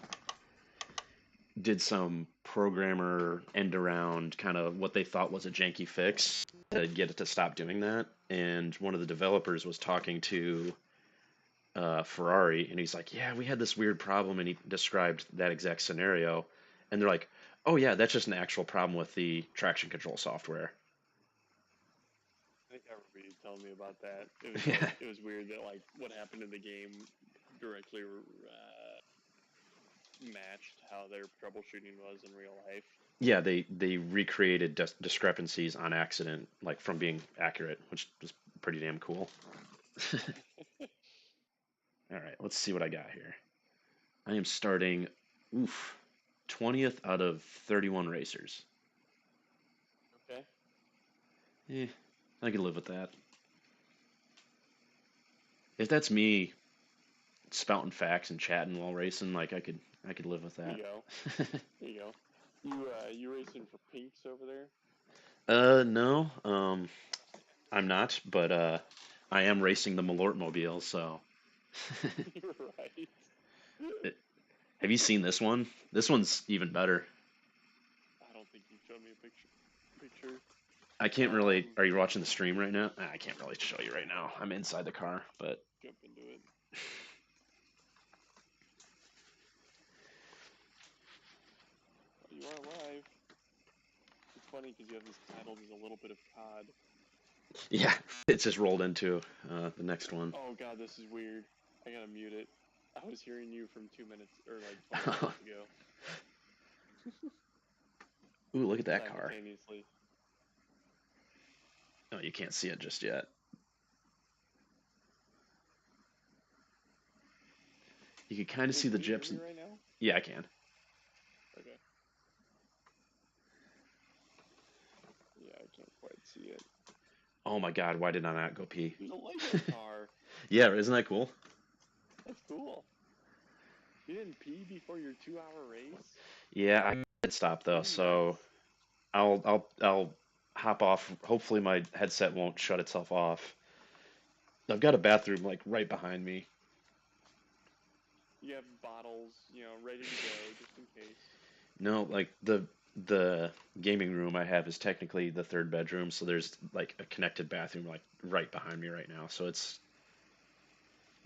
did some programmer end around kind of what they thought was a janky fix to get it to stop doing that. And one of the developers was talking to Ferrari, and he's like, "Yeah, we had this weird problem," and he described that exact scenario. And they're like, "Oh yeah, that's just an actual problem with the traction control software." I think I remember you telling me about that. It was Yeah. it was weird that like what happened in the game directly matched how their troubleshooting was in real life. Yeah, they recreated discrepancies on accident, like from being accurate, which was pretty damn cool. All right, let's see what I got here. I am starting, oof, 20th out of 31 racers. I could live with that. If that's me spouting facts and chatting while racing, like I could live with There that. you go. There you go. You racing for pinks over there? No, I'm not, but I am racing the Malort Mobile, so. You're right. Have you seen this one? This one's even better. I don't think you showed me a picture. I can't really. Are you watching the stream right now? I can't really show you right now. I'm inside the car, but. Jump into it. Oh, you are live. It's funny because you have this titled as a little bit of COD. Yeah, it's just rolled into the next one. Oh god, this is weird. I gotta mute it. I was hearing you from 2 minutes or like 20 minutes ago. Ooh, look at that car. Simultaneously. Oh, you can't see it just yet. You can kind of see the Can you hear gyps. me right now? Yeah, I can. Okay. Yeah, I can't quite see it. Oh my god, why did I not go pee? There's a Lego car. Yeah, isn't that cool? That's cool. You didn't pee before your 2-hour race? Yeah, I did stop though, so I'll hop off. Hopefully my headset won't shut itself off. I've got a bathroom like right behind me. You have bottles, ready to go just in case. No, like the gaming room I have is technically the third bedroom, so there's like a connected bathroom like right behind me right now. So it's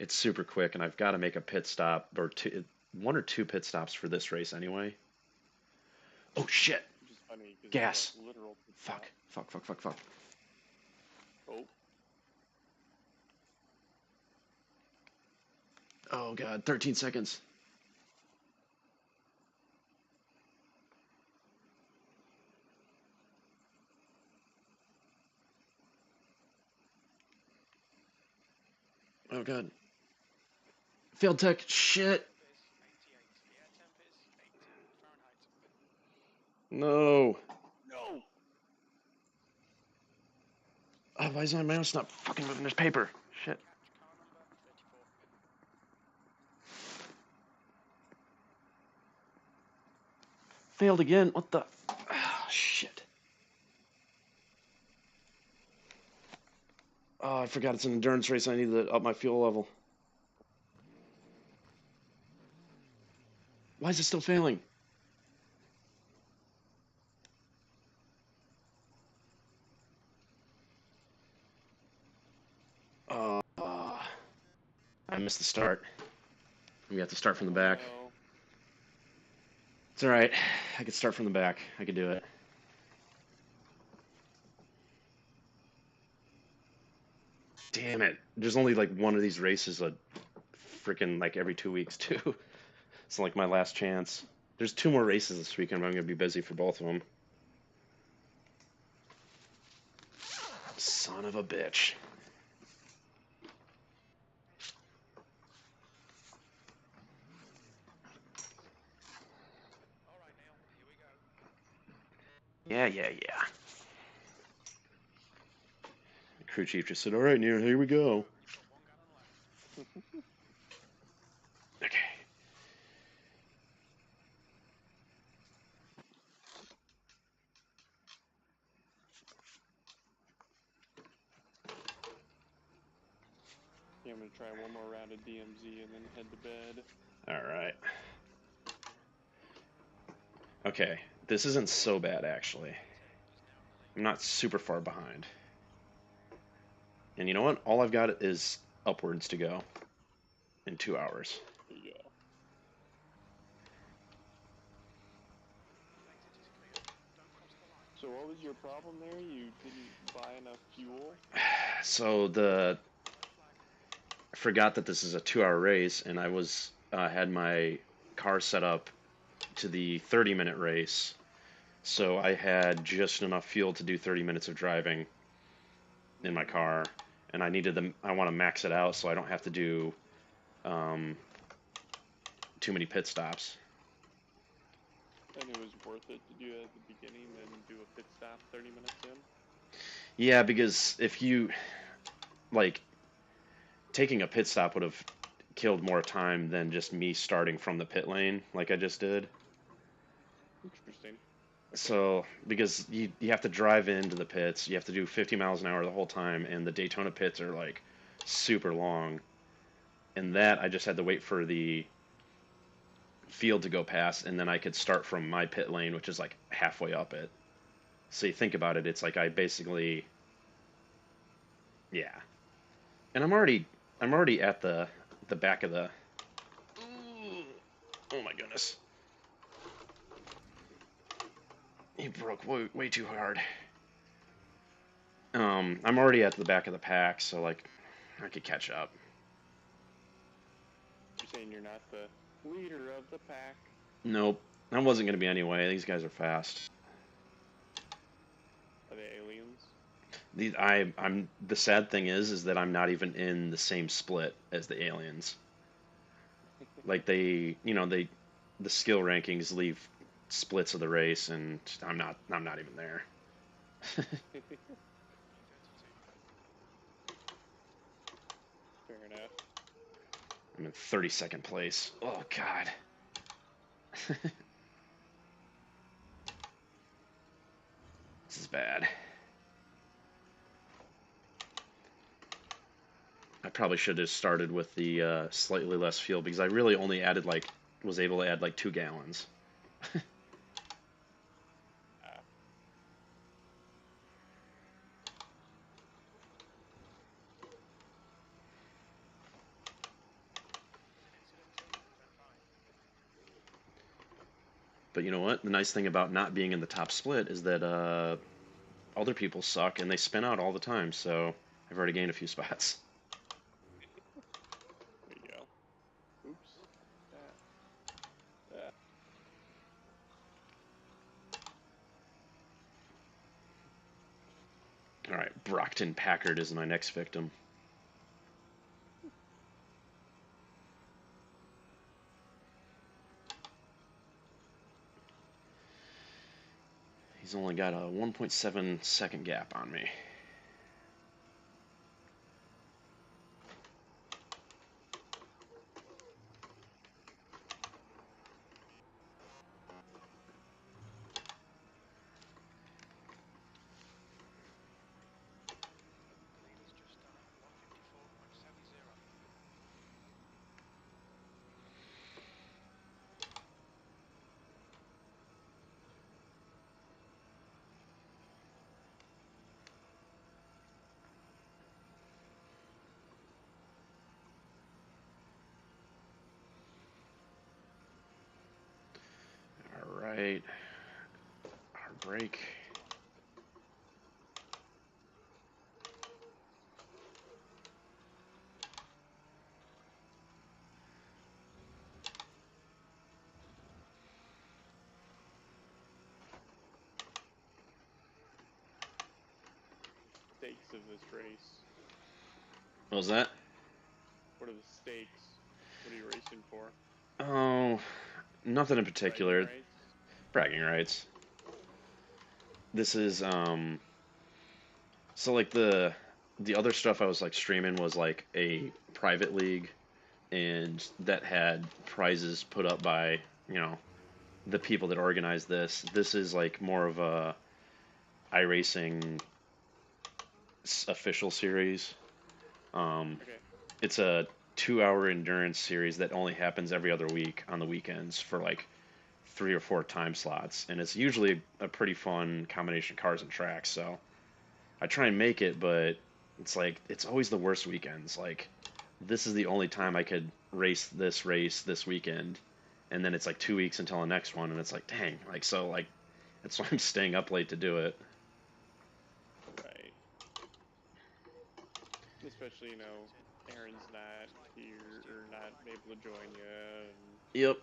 super quick, and I've got to make a pit stop or one or two pit stops for this race anyway. Oh shit! Which is funny because Gas. it's like literal. Fuck. Oh, Oh god, 13 seconds. Oh god. Failed tech. Shit. No. no! Oh, why is my mouse not fucking moving this paper? Shit. Failed again. What the? Oh, shit. Oh, I forgot it's an endurance race. I need to up my fuel level. Why is it still failing? I missed the start. We have to start from the back. No. It's alright. I could start from the back. I could do it. Damn it. There's only like one of these races freaking like every 2 weeks too. It's like my last chance. There's two more races this weekend, but I'm gonna be busy for both of them. Son of a bitch. Yeah. The crew chief just said, alright, Neil, here we go. Okay. Yeah, I'm gonna try one more round of DMZ and then head to bed. Alright. Okay. This isn't so bad, actually. I'm not super far behind. And you know what? All I've got is upwards to go in 2 hours. There you go. So what was your problem there? You didn't buy enough fuel? So I forgot that this is a 2 hour race, and I had my car set up to the 30-minute race, so I had just enough fuel to do 30 minutes of driving in my car, and I want to max it out so I don't have to do too many pit stops. And it was worth it to do it at the beginning, then do a pit stop 30 minutes in? Yeah, because if you like taking a pit stop would have killed more time than just me starting from the pit lane like I just did. Interesting. Okay. So, because you have to drive into the pits, you have to do 50 miles an hour the whole time, and the Daytona pits are like super long. And that I just had to wait for the field to go past, and then I could start from my pit lane, which is like halfway up it. So you think about it, it's like I basically, yeah. And I'm already at the back of the. Ooh, oh my goodness, he broke way too hard. I'm already at the back of the pack, so like I could catch up. You're saying you're not the leader of the pack? Nope, I wasn't gonna be anyway. These guys are fast. Are they aliens? I'm the sad thing is that I'm not even in the same split as the aliens. Like the skill rankings leave splits of the race, and I'm not even there. Fair enough. I'm in 32nd place. Oh God. This is bad. I probably should have started with the slightly less fuel because I really only was able to add like 2 gallons. Ah, But you know what? The nice thing about not being in the top split is that other people suck and they spin out all the time. So I've already gained a few spots. there you go. Oops. Ah, ah. All right, Brockton Packard is my next victim. He's only got a 1.7 second gap on me. All right, our break. Stakes of this race. What was that? What are the stakes? What are you racing for? Oh, nothing in Bragging particular. rights? Bragging rights. This is so like the other stuff I was like streaming was like a private league and that had prizes put up by, you know, the people that organize this. This is like more of a iRacing official series. Okay. It's a 2 hour endurance series that only happens every other week on the weekends for like 3 or 4 time slots, and it's usually a pretty fun combination of cars and tracks. So I try and make it, but it's like it's always the worst weekends. Like this is the only time I could race this weekend, and then it's like 2 weeks until the next one, and it's like dang, like so like that's why I'm staying up late to do it. Right. Especially, Aaron's not here or not able to join you, and Yep.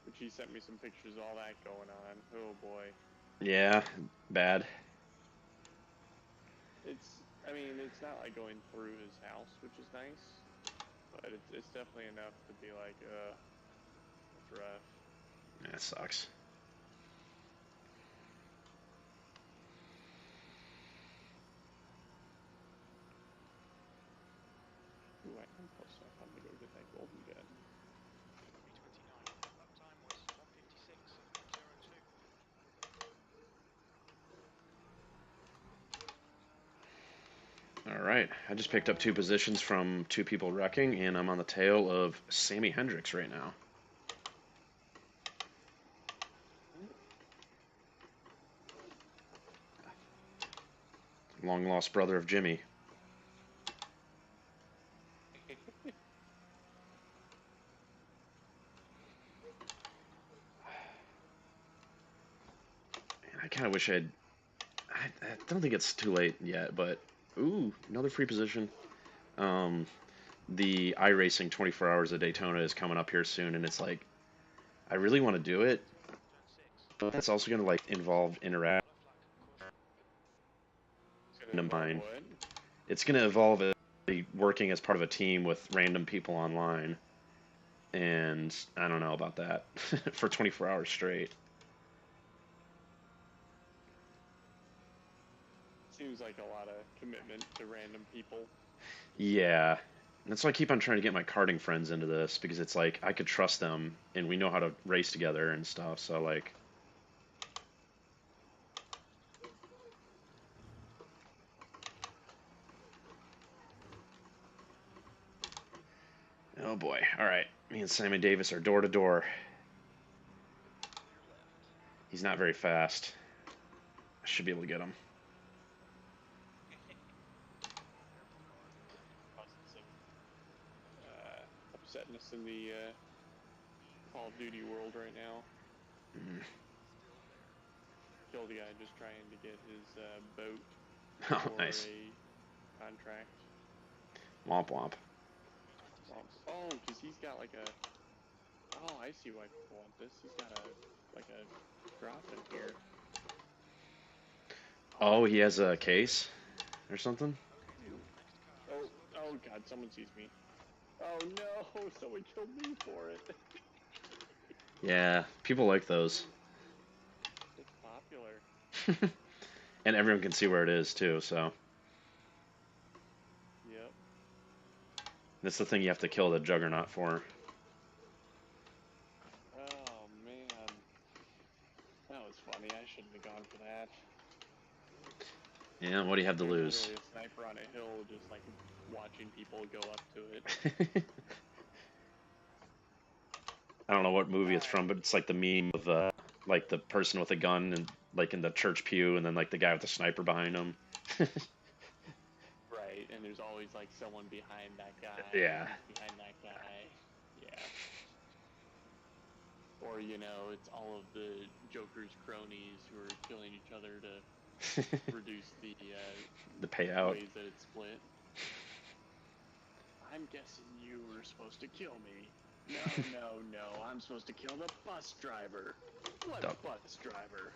which he sent me some pictures of all that going on. Oh boy. Yeah. Bad. I mean, it's not like going through his house, which is nice, but it's definitely enough to be like, that's rough. That sucks. I'm close enough. I'm gonna go get that golden gun. 329. Lap time was 156.02. All right, I just picked up 2 positions from 2 people wrecking, and I'm on the tail of Sammy Hendricks right now. Long lost brother of Jimmy. I kind of wish I don't think it's too late yet, but ooh, another free position. The iRacing 24 Hours of Daytona is coming up here soon, and it's like I really want to do it, but that's also going to like involve interact in mine. What? It's going to involve working as part of a team with random people online, and I don't know about that for 24 hours straight. Seems like a lot of commitment to random people. Yeah. That's why I keep on trying to get my karting friends into this, because it's like I could trust them and we know how to race together and stuff, so like oh boy. Alright. Me and Simon Davis are door to door. He's not very fast. I should be able to get him. Causing some upsetness in the Call of Duty world right now. Mm. Killed a guy just trying to get his boat Oh, for nice. a contract. Womp womp. Oh, because he's got like a... Oh, I see why people want this. He's got like a drop in here. Oh, he has a case or something? Oh god, someone sees me. Oh no, someone killed me for it. Yeah, people like those. It's popular. And everyone can see where it is too, so Yep. that's the thing you have to kill the juggernaut for. Oh man. That was funny. I shouldn't have gone for that. Yeah, what do you have to There's lose? literally a sniper on a hill just like watching people go up to it. I don't know what movie it's from, but it's like the meme of like the person with a gun and like in the church pew, and then like the guy with the sniper behind him. Right, and there's always like someone behind that guy. Yeah. Behind that guy. Yeah. Or, you know, it's all of the Joker's cronies who are killing each other to reduce the The payout. ways that it's split. I'm guessing you were supposed to kill me. No, I'm supposed to kill the bus driver. What bus driver?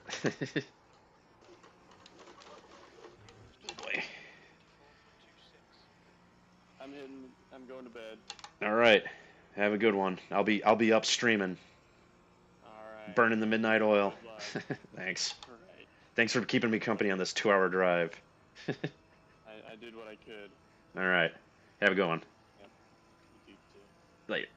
Oh boy. I'm going to bed. All right. Have a good one. I'll be up streaming, Alright. burning the midnight oil. Good luck. Thanks. Alright. Thanks for keeping me company on this 2-hour drive. I did what I could. All right. Have a good one. Yep. You do too. Later.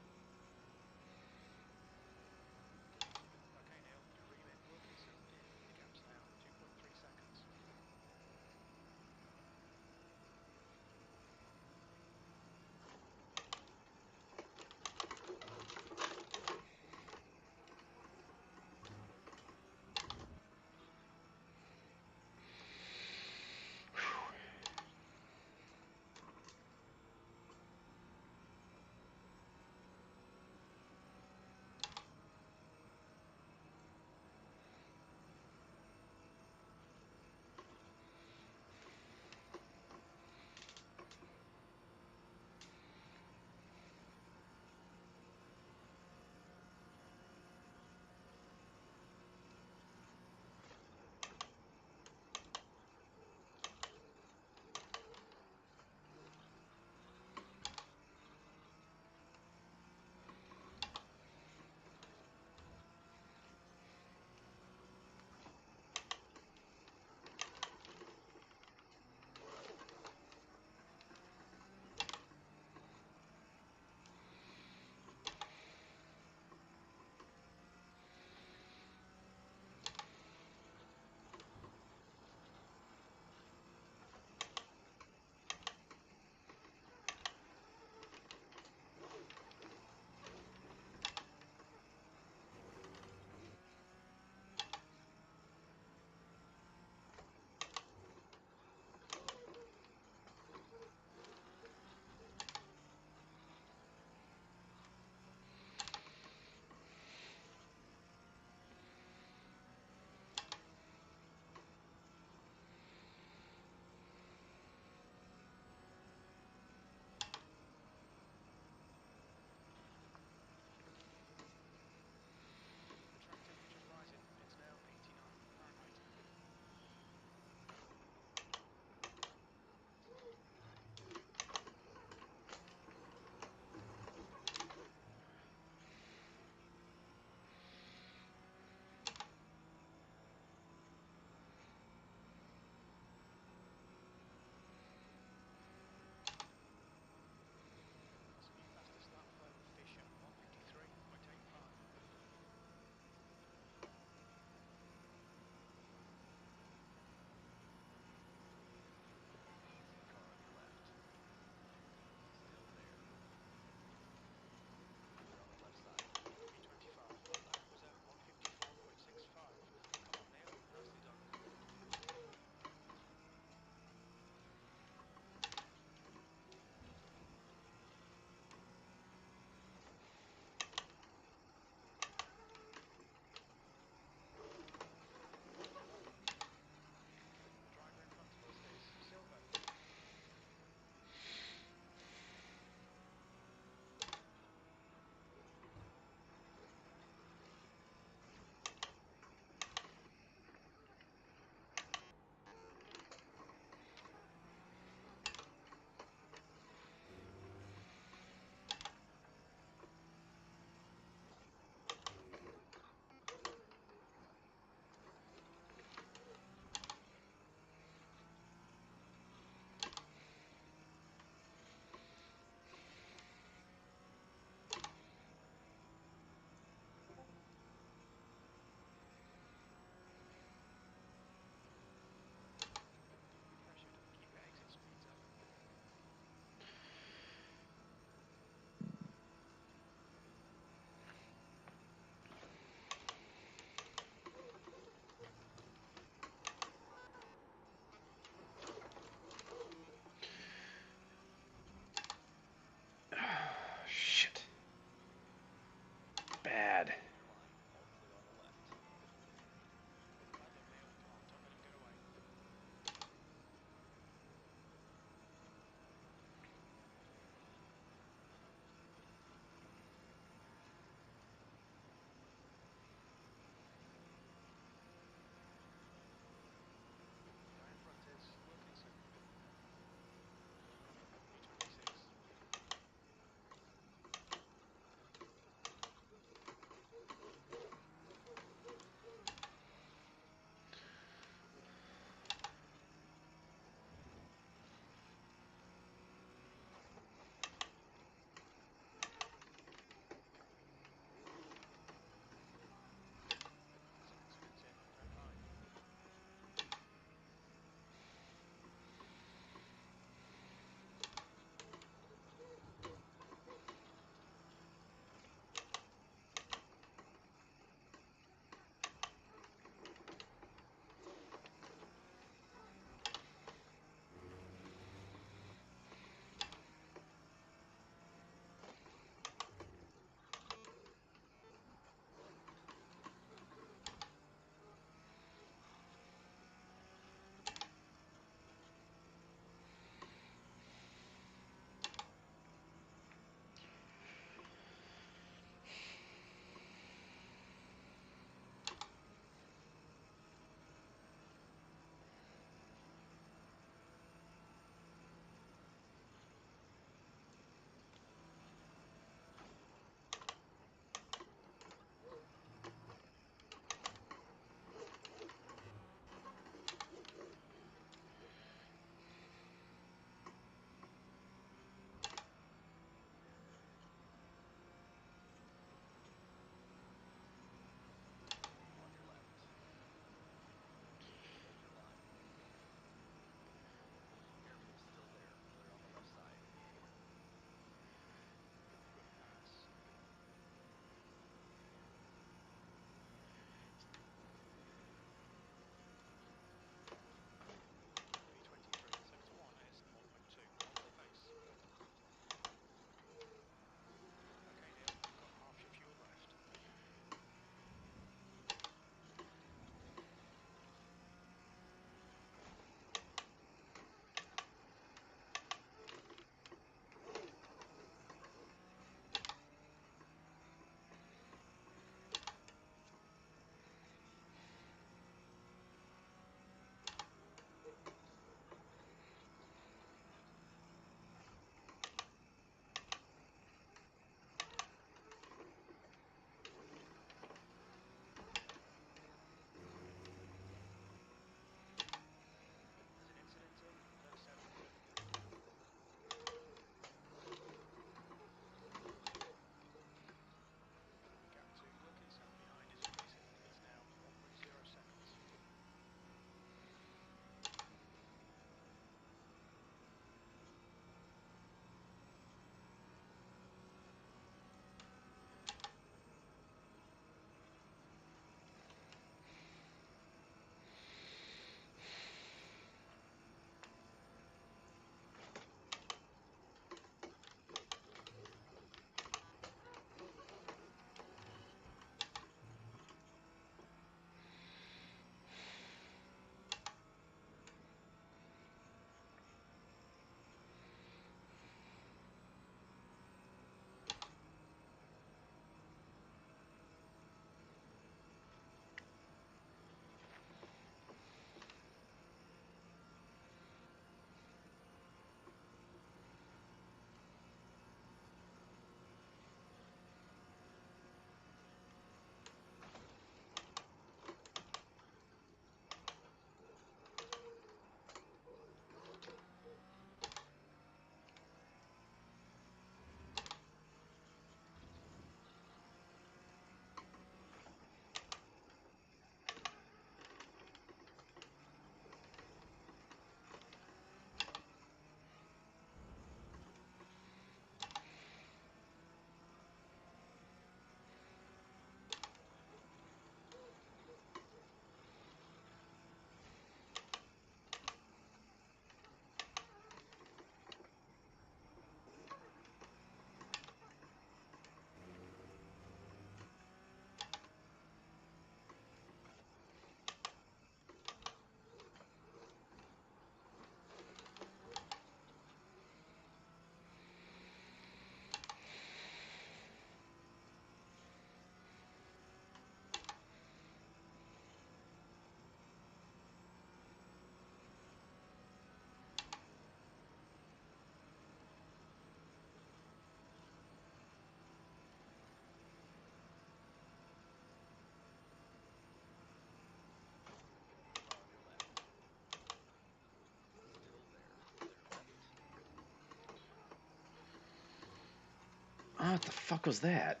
Oh, what the fuck was that?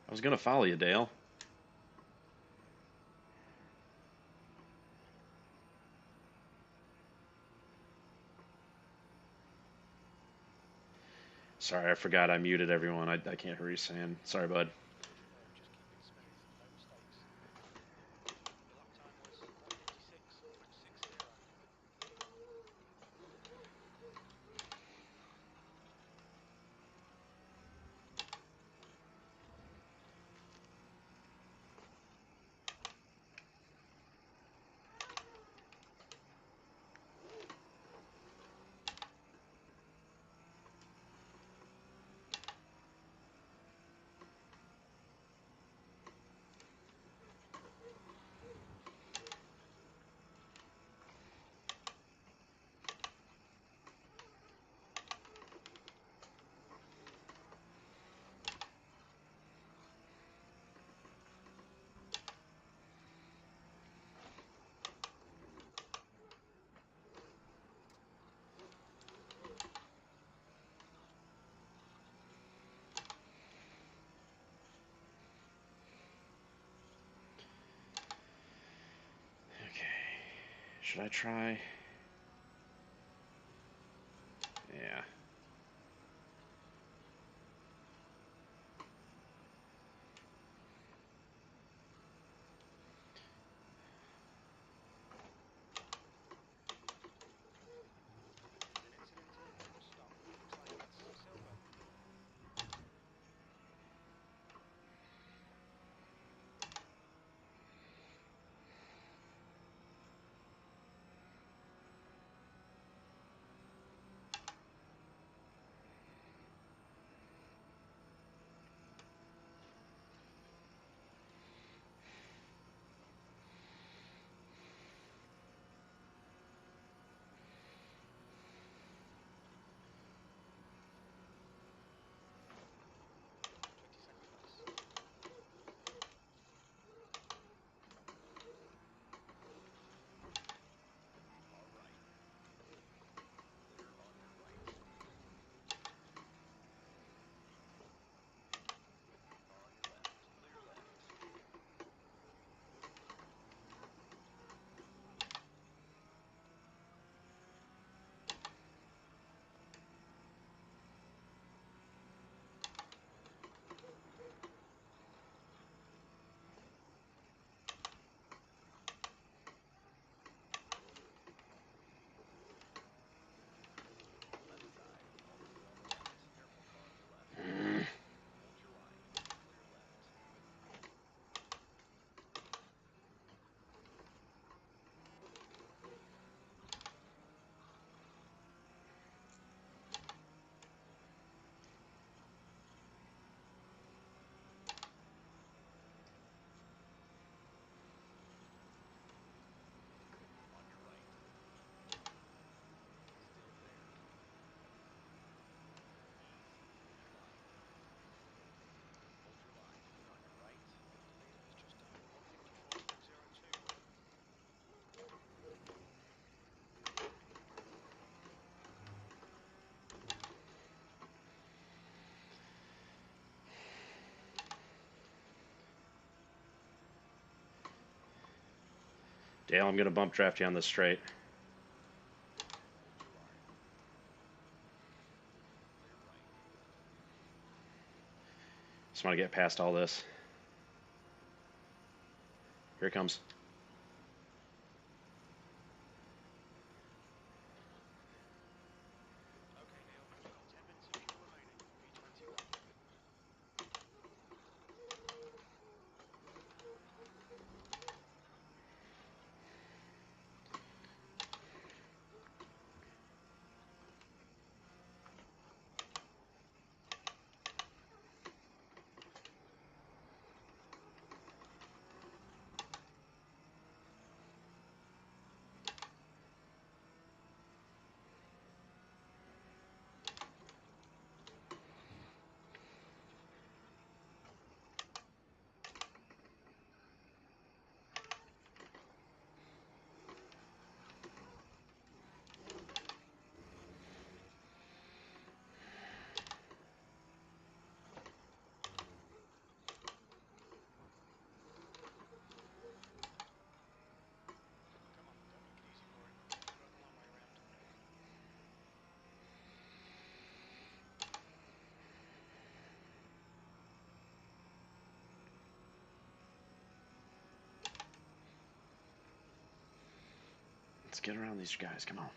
I was gonna follow you, Dale. Sorry, I forgot I muted everyone. I can't hear you saying. Sorry, bud. Just keep it smooth, no mistakes. Your lap time was 156.60. Okay. Should I try? Yeah. Minutes in into the pit stop. Looks like it's silver. Seconds less. Just done 154.02. Dale, I'm gonna bump draft you on this straight. Just want to get past all this. Here it comes. Okay, Neil. Got 10 minutes of fuel remaining. V21. Let's get around these guys. Come on.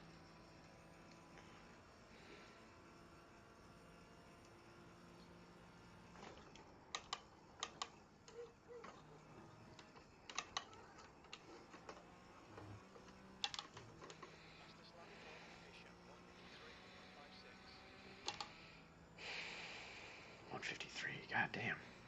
Fastest lap for Fisher, 1:53.56. 153. God damn. On your left.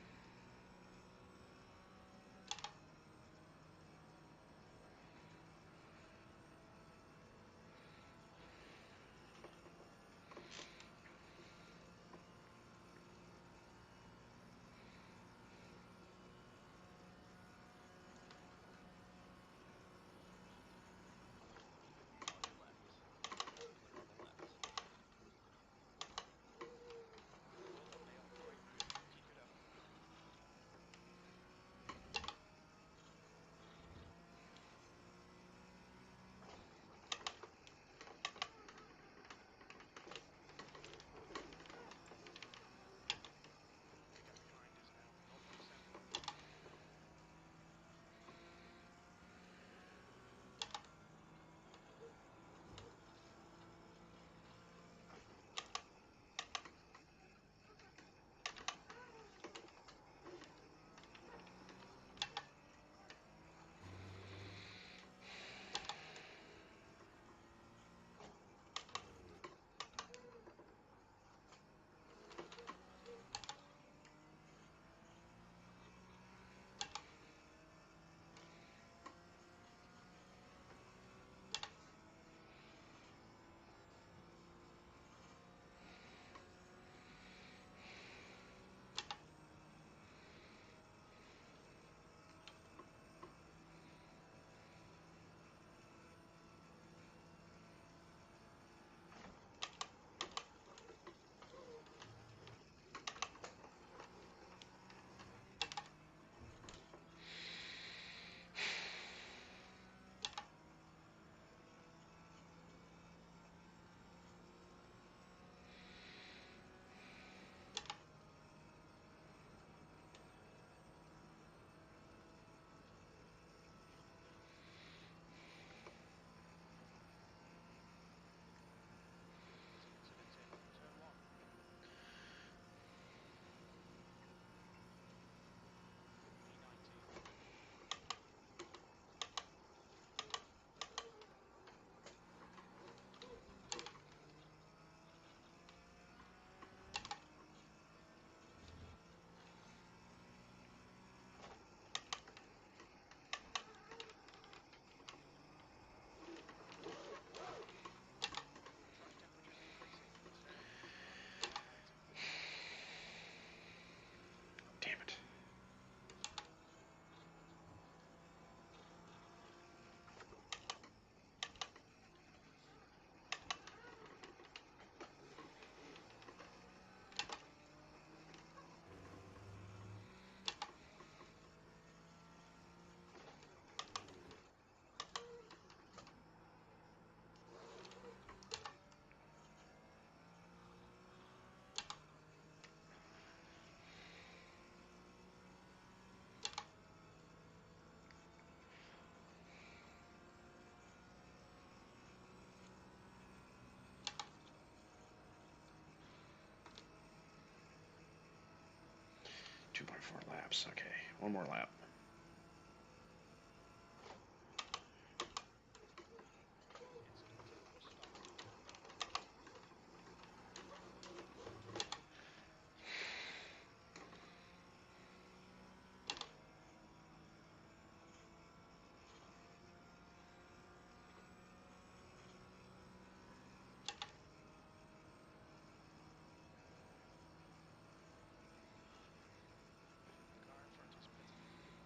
Clear on the left. Well done, mate, on the right. Keep it up. The gap behind us now, 0.7. 2 minutes in, turn 1. P90. Track temperature's increasing. Stay on. Keep the momentum. Damn it. Two point four laps. Okay, one more lap. Incident at bus stop. Car in front is pitting.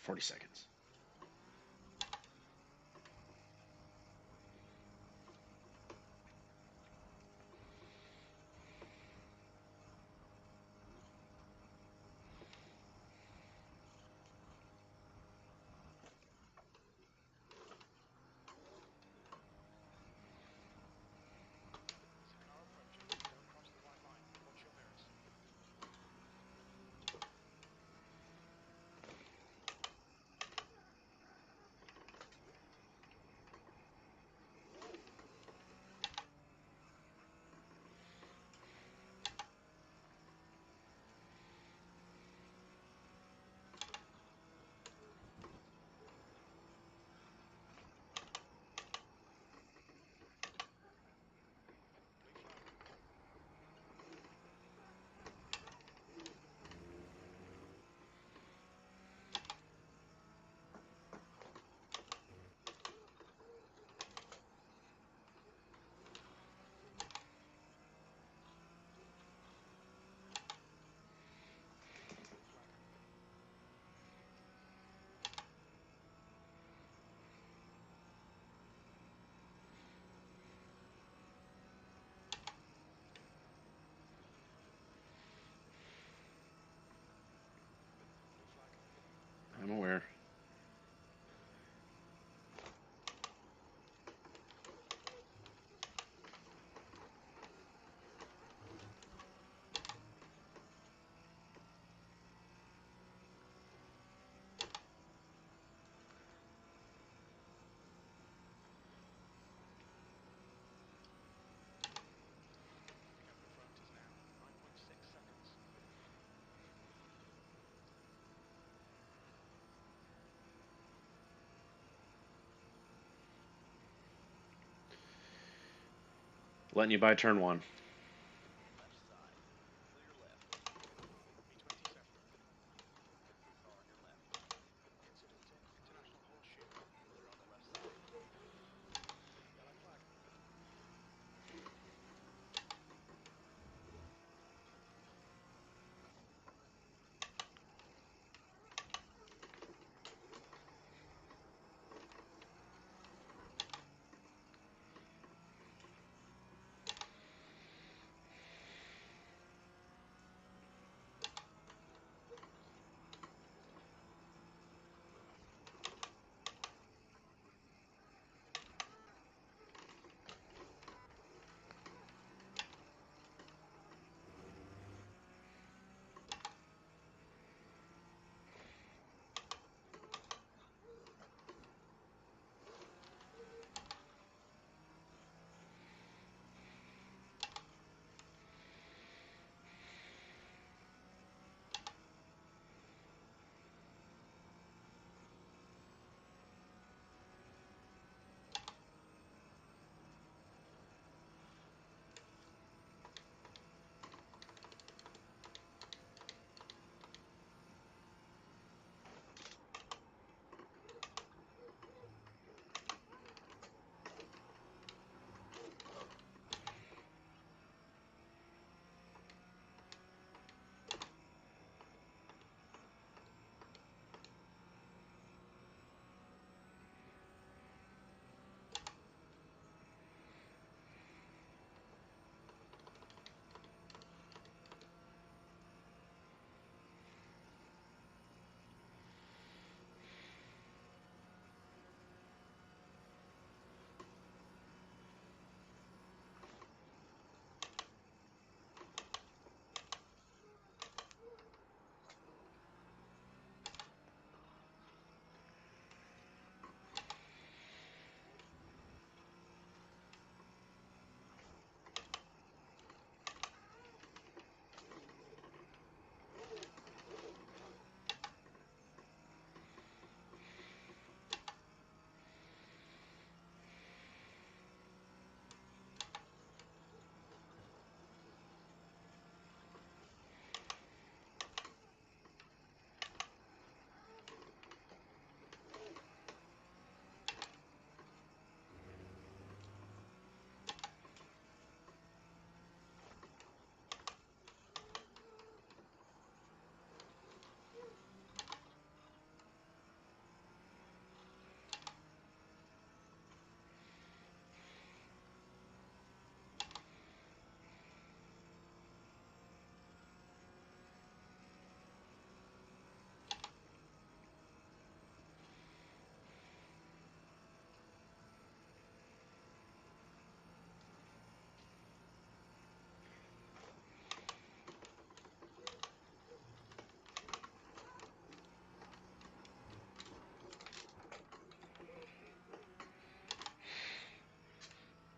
40 seconds. There's a car approaching. Don't cross the white line. Watch your mirrors. Blue flag. Blue flag. Blue flag. I'm aware. Gap in front is now 9.6 seconds. Letting you buy turn 1. Left side. Clear left. B27. Car on your left. Incident in International Horseshoe. Clear on the left side. Yellow flag.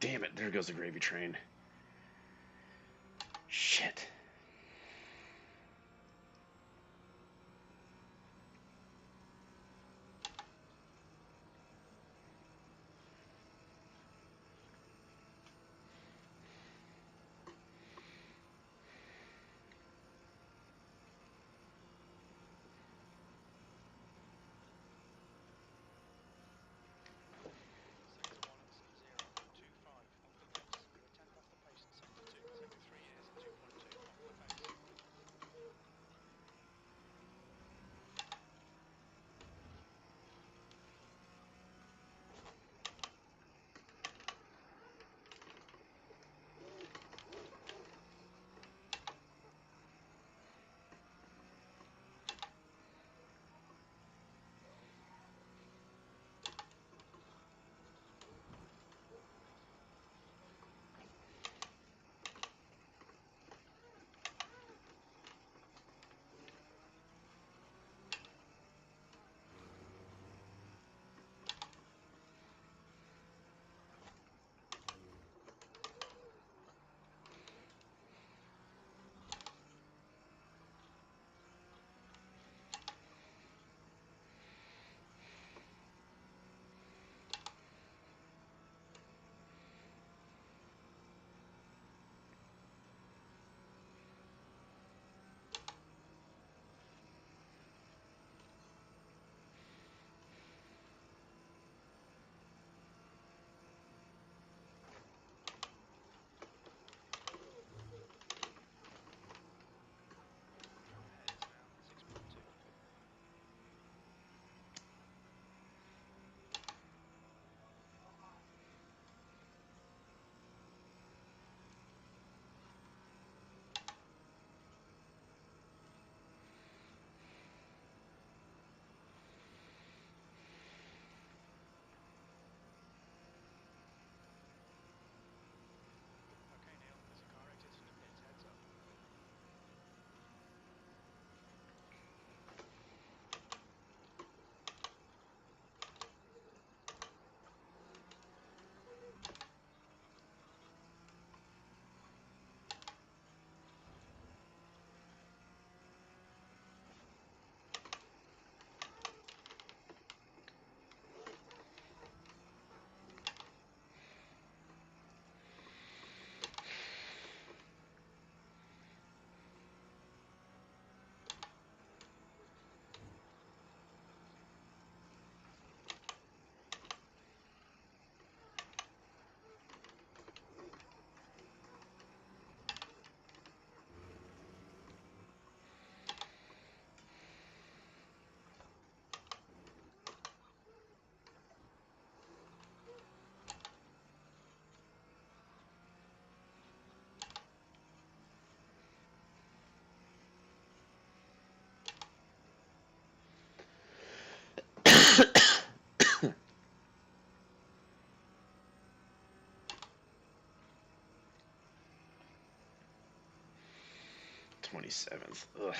Damn it, there goes the gravy train. Shit. Sector 1 at 0, 2.5 off the pace. You're a tenth off the pace in Sector 2. Sector 3 is at 2.2 off the pace. Ahead is now 6.2. Okay, Neil, there's a car exiting the pits. Heads up. $27th. Ugh.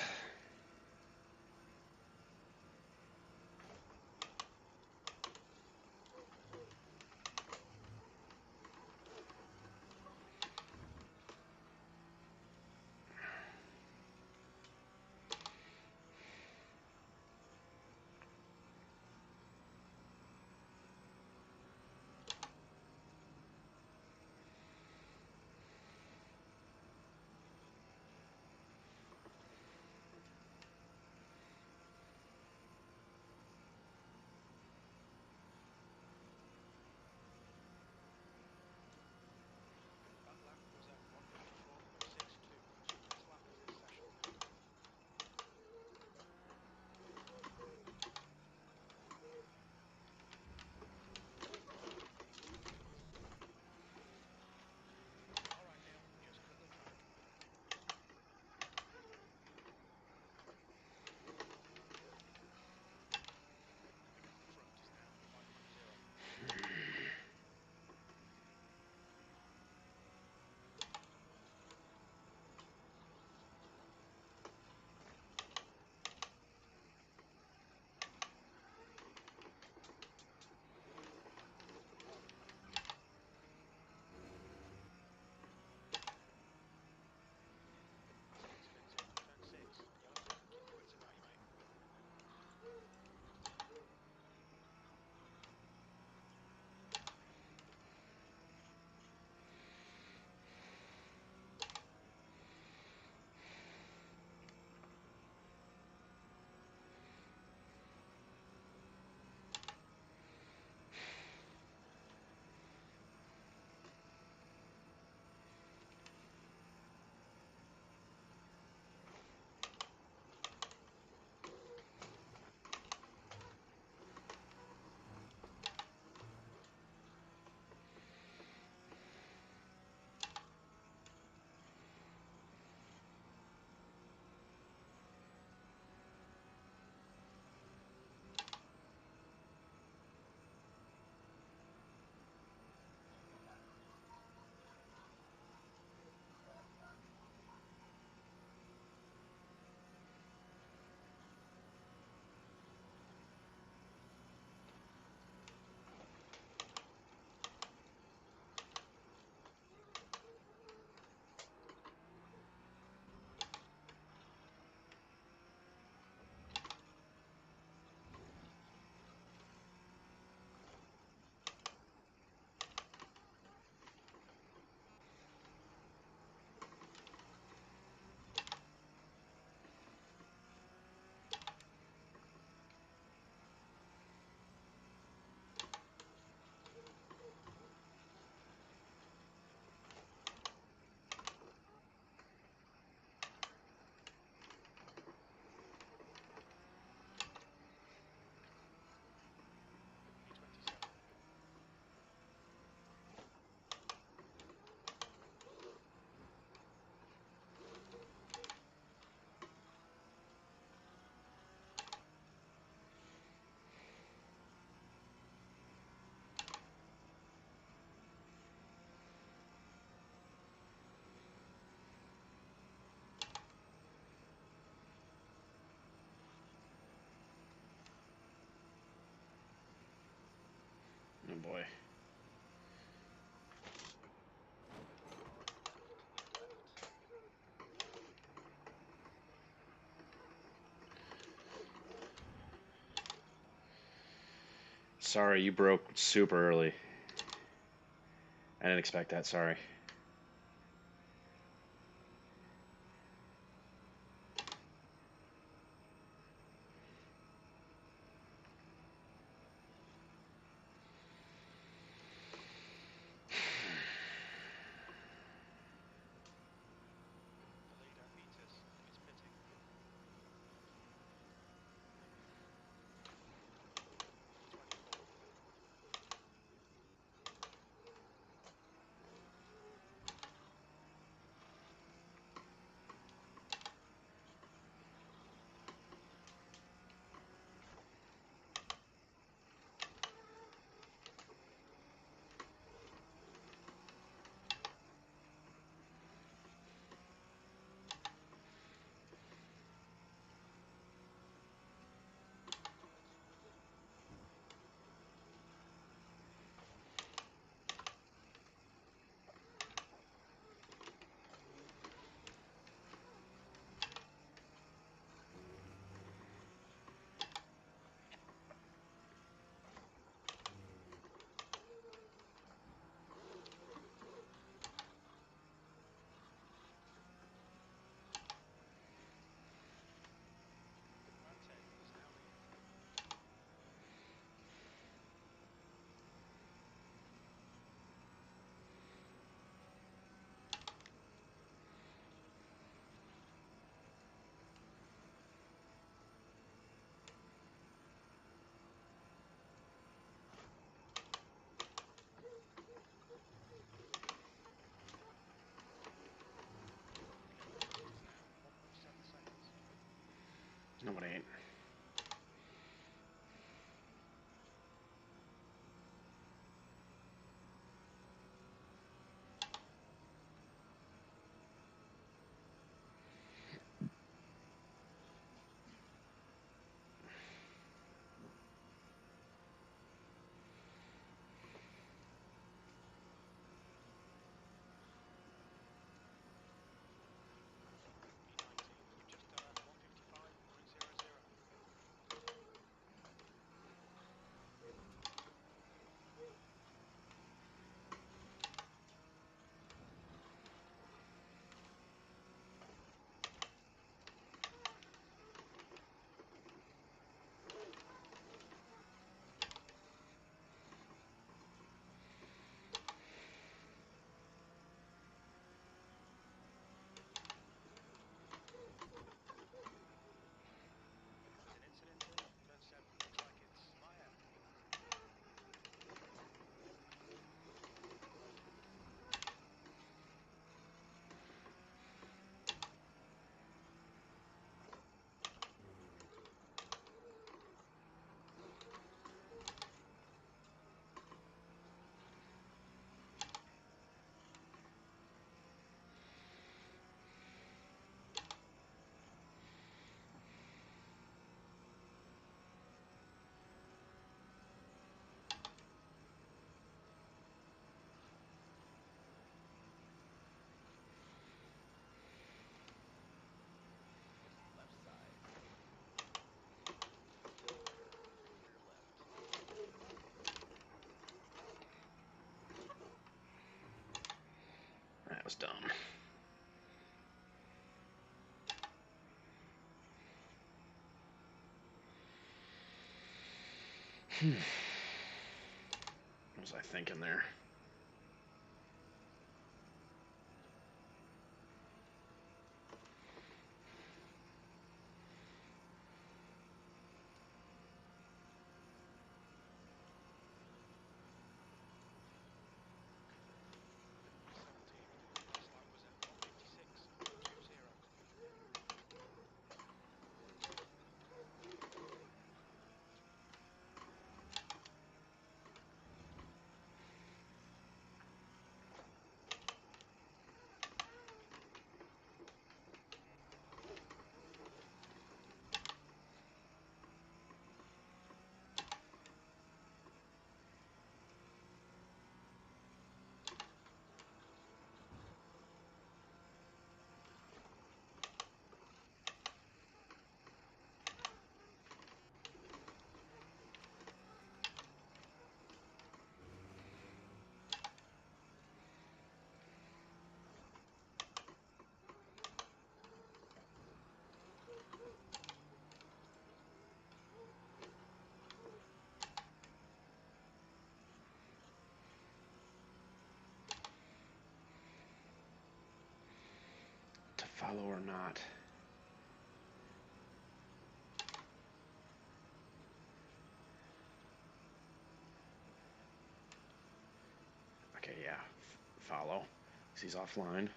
boy. Sorry, you broke super early. I didn't expect that, sorry. The leader beat us. It's pitting. P24. Advantage is now in. Lead is now 1.7 seconds. No, it ain't. P19, you've just done a 155.00. There's an incident in turn 7. Looks like it's fire. Left side. Still there. Clear left. That was dumb. What was I thinking there? P17, last lap was at 156.20. follow or not. Okay, yeah. Follow. 'Cause he's offline.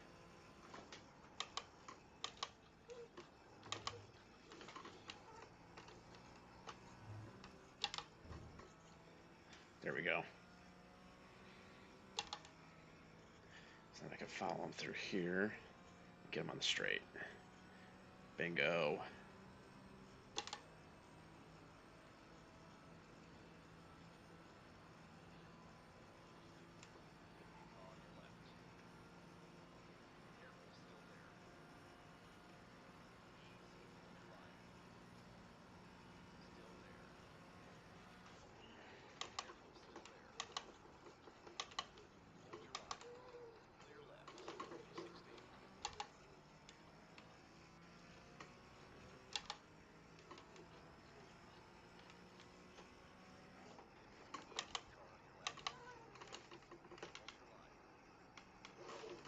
There we go. So then I can follow him through here. Get him on the straight. Bingo. On your left. Careful, still there. Easy, hold your line. Still there. Careful, still there. Hold your line. Clear left. 360. Car on your left. Hold your line. Still there.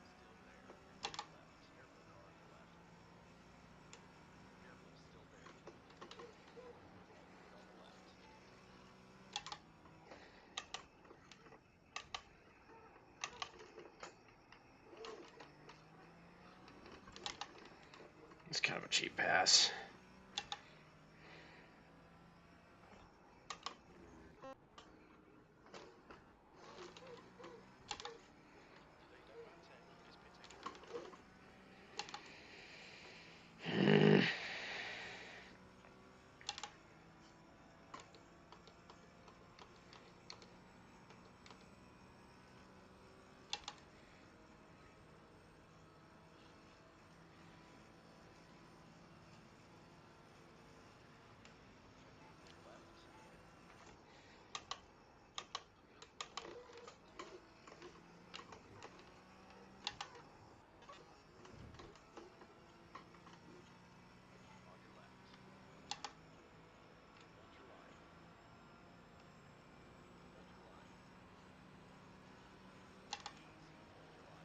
Still there. Left. Careful, car on your left. Careful, still there. All clear on the left. It's kind of a cheap pass. Delay done by 10. Is pitting. Checking clear left. On your left. Hold your line. Hold your line. Easy, hold your line.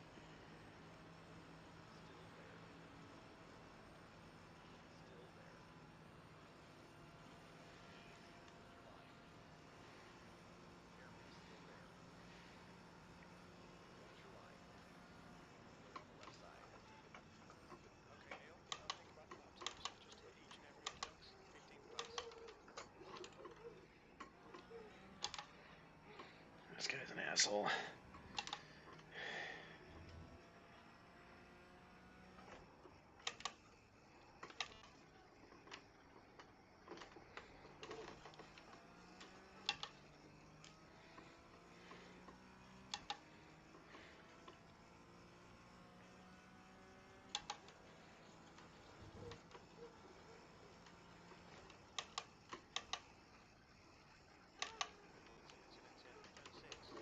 Still there. Still there. Easy, hold your line. Careful, still there. Hold your line. Clear on the left side. Okay, Neil, don't think about the lap times. Just hit each and every apex. 15th pace. This guy's an asshole. Easy, excellent. Turn 6.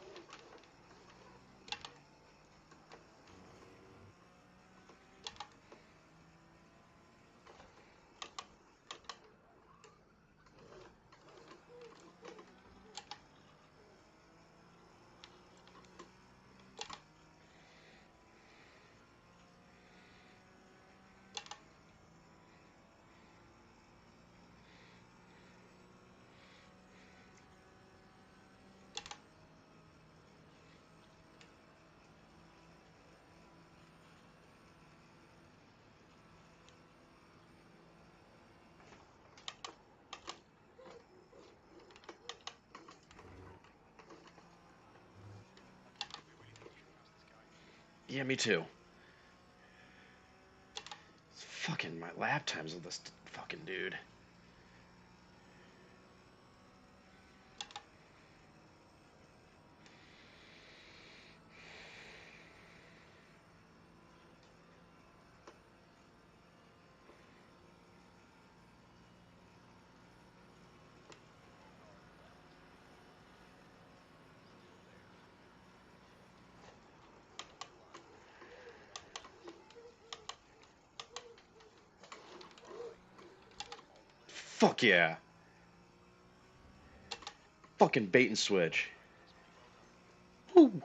We really need to get past this guy. Yeah, me too. It's fucking my lap times with this fucking dude. Car on your left. Still there. Hold your line. Left. Car right. All clear. Fuck yeah. Fucking bait and switch. Nice, mate. Well done. Woo.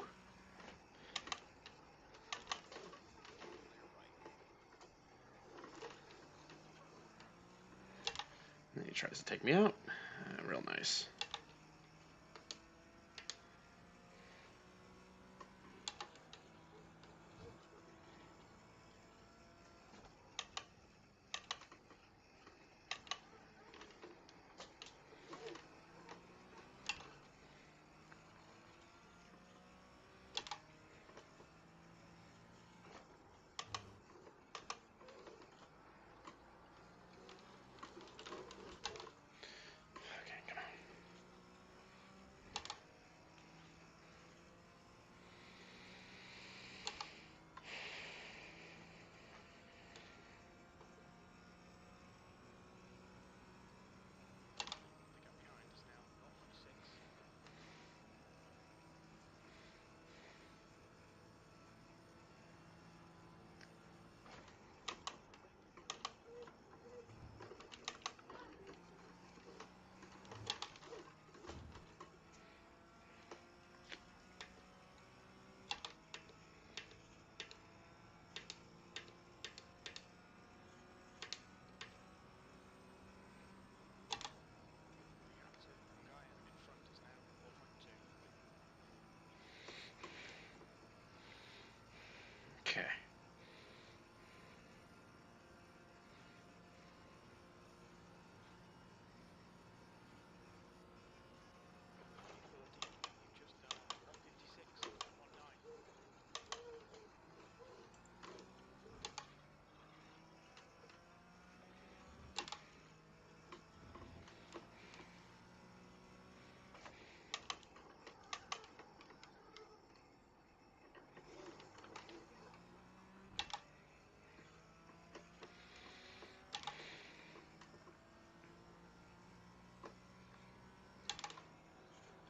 He tries to take me out. Real nice. Okay, come on. The gap behind is now 0.6. The gap to Guyan in front is now 0.2. Okay. P40, you've just done 156.19.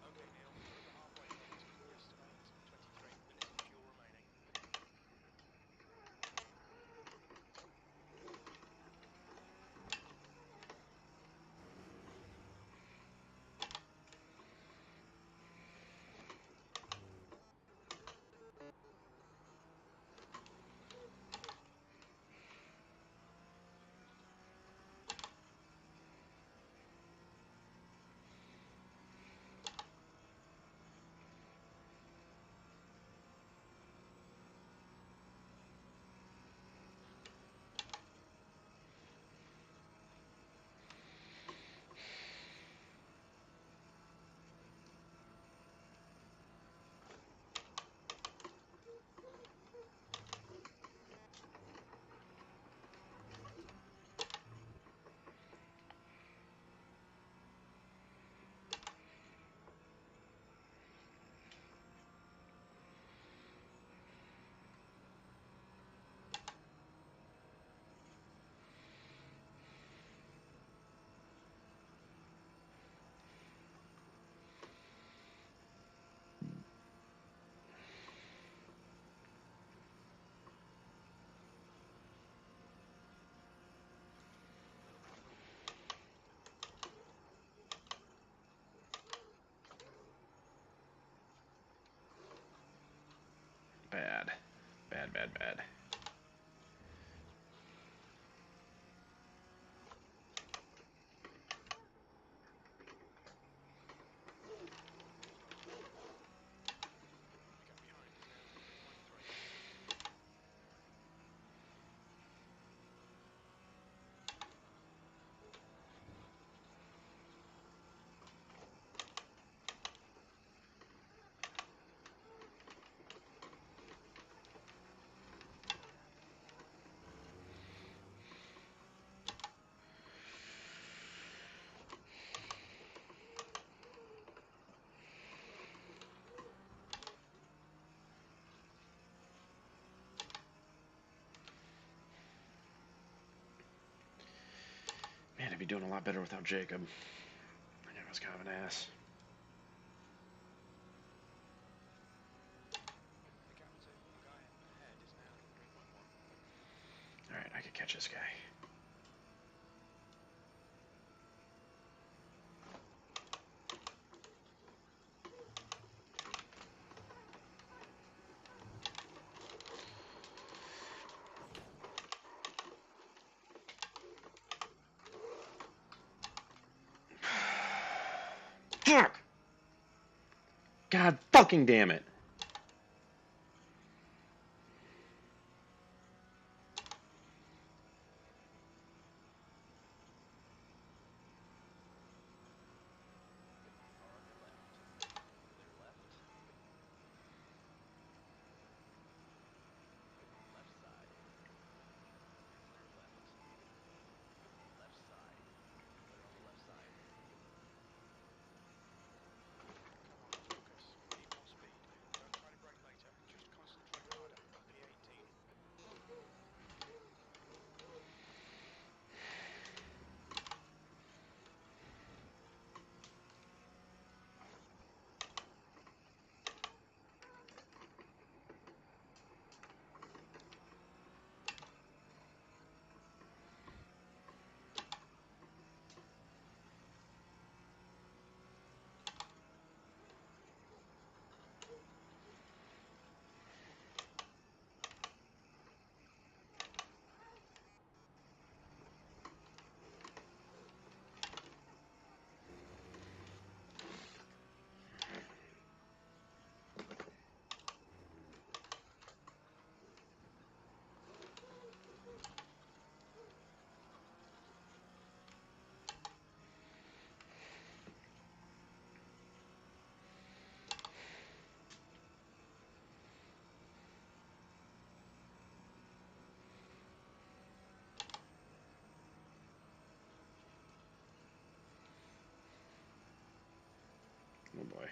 Okay, Neil, you're at the halfway point. You estimate 23 minutes of fuel remaining. Bad. Bad, bad, bad. The gap behind is now 3.3. Man, I'd be doing a lot better without Jacob. I knew I was kind of an ass. The gap to Guyan ahead is now 3.1. Alright, I could catch this guy. Fuck! God fucking damn it. Car on your left. Clear left. Left side. Clear left. Left side. Clear on the left side. Come on, focus. We need more speed. Don't try to brake later. Just concentrate harder. P18. Oh boy.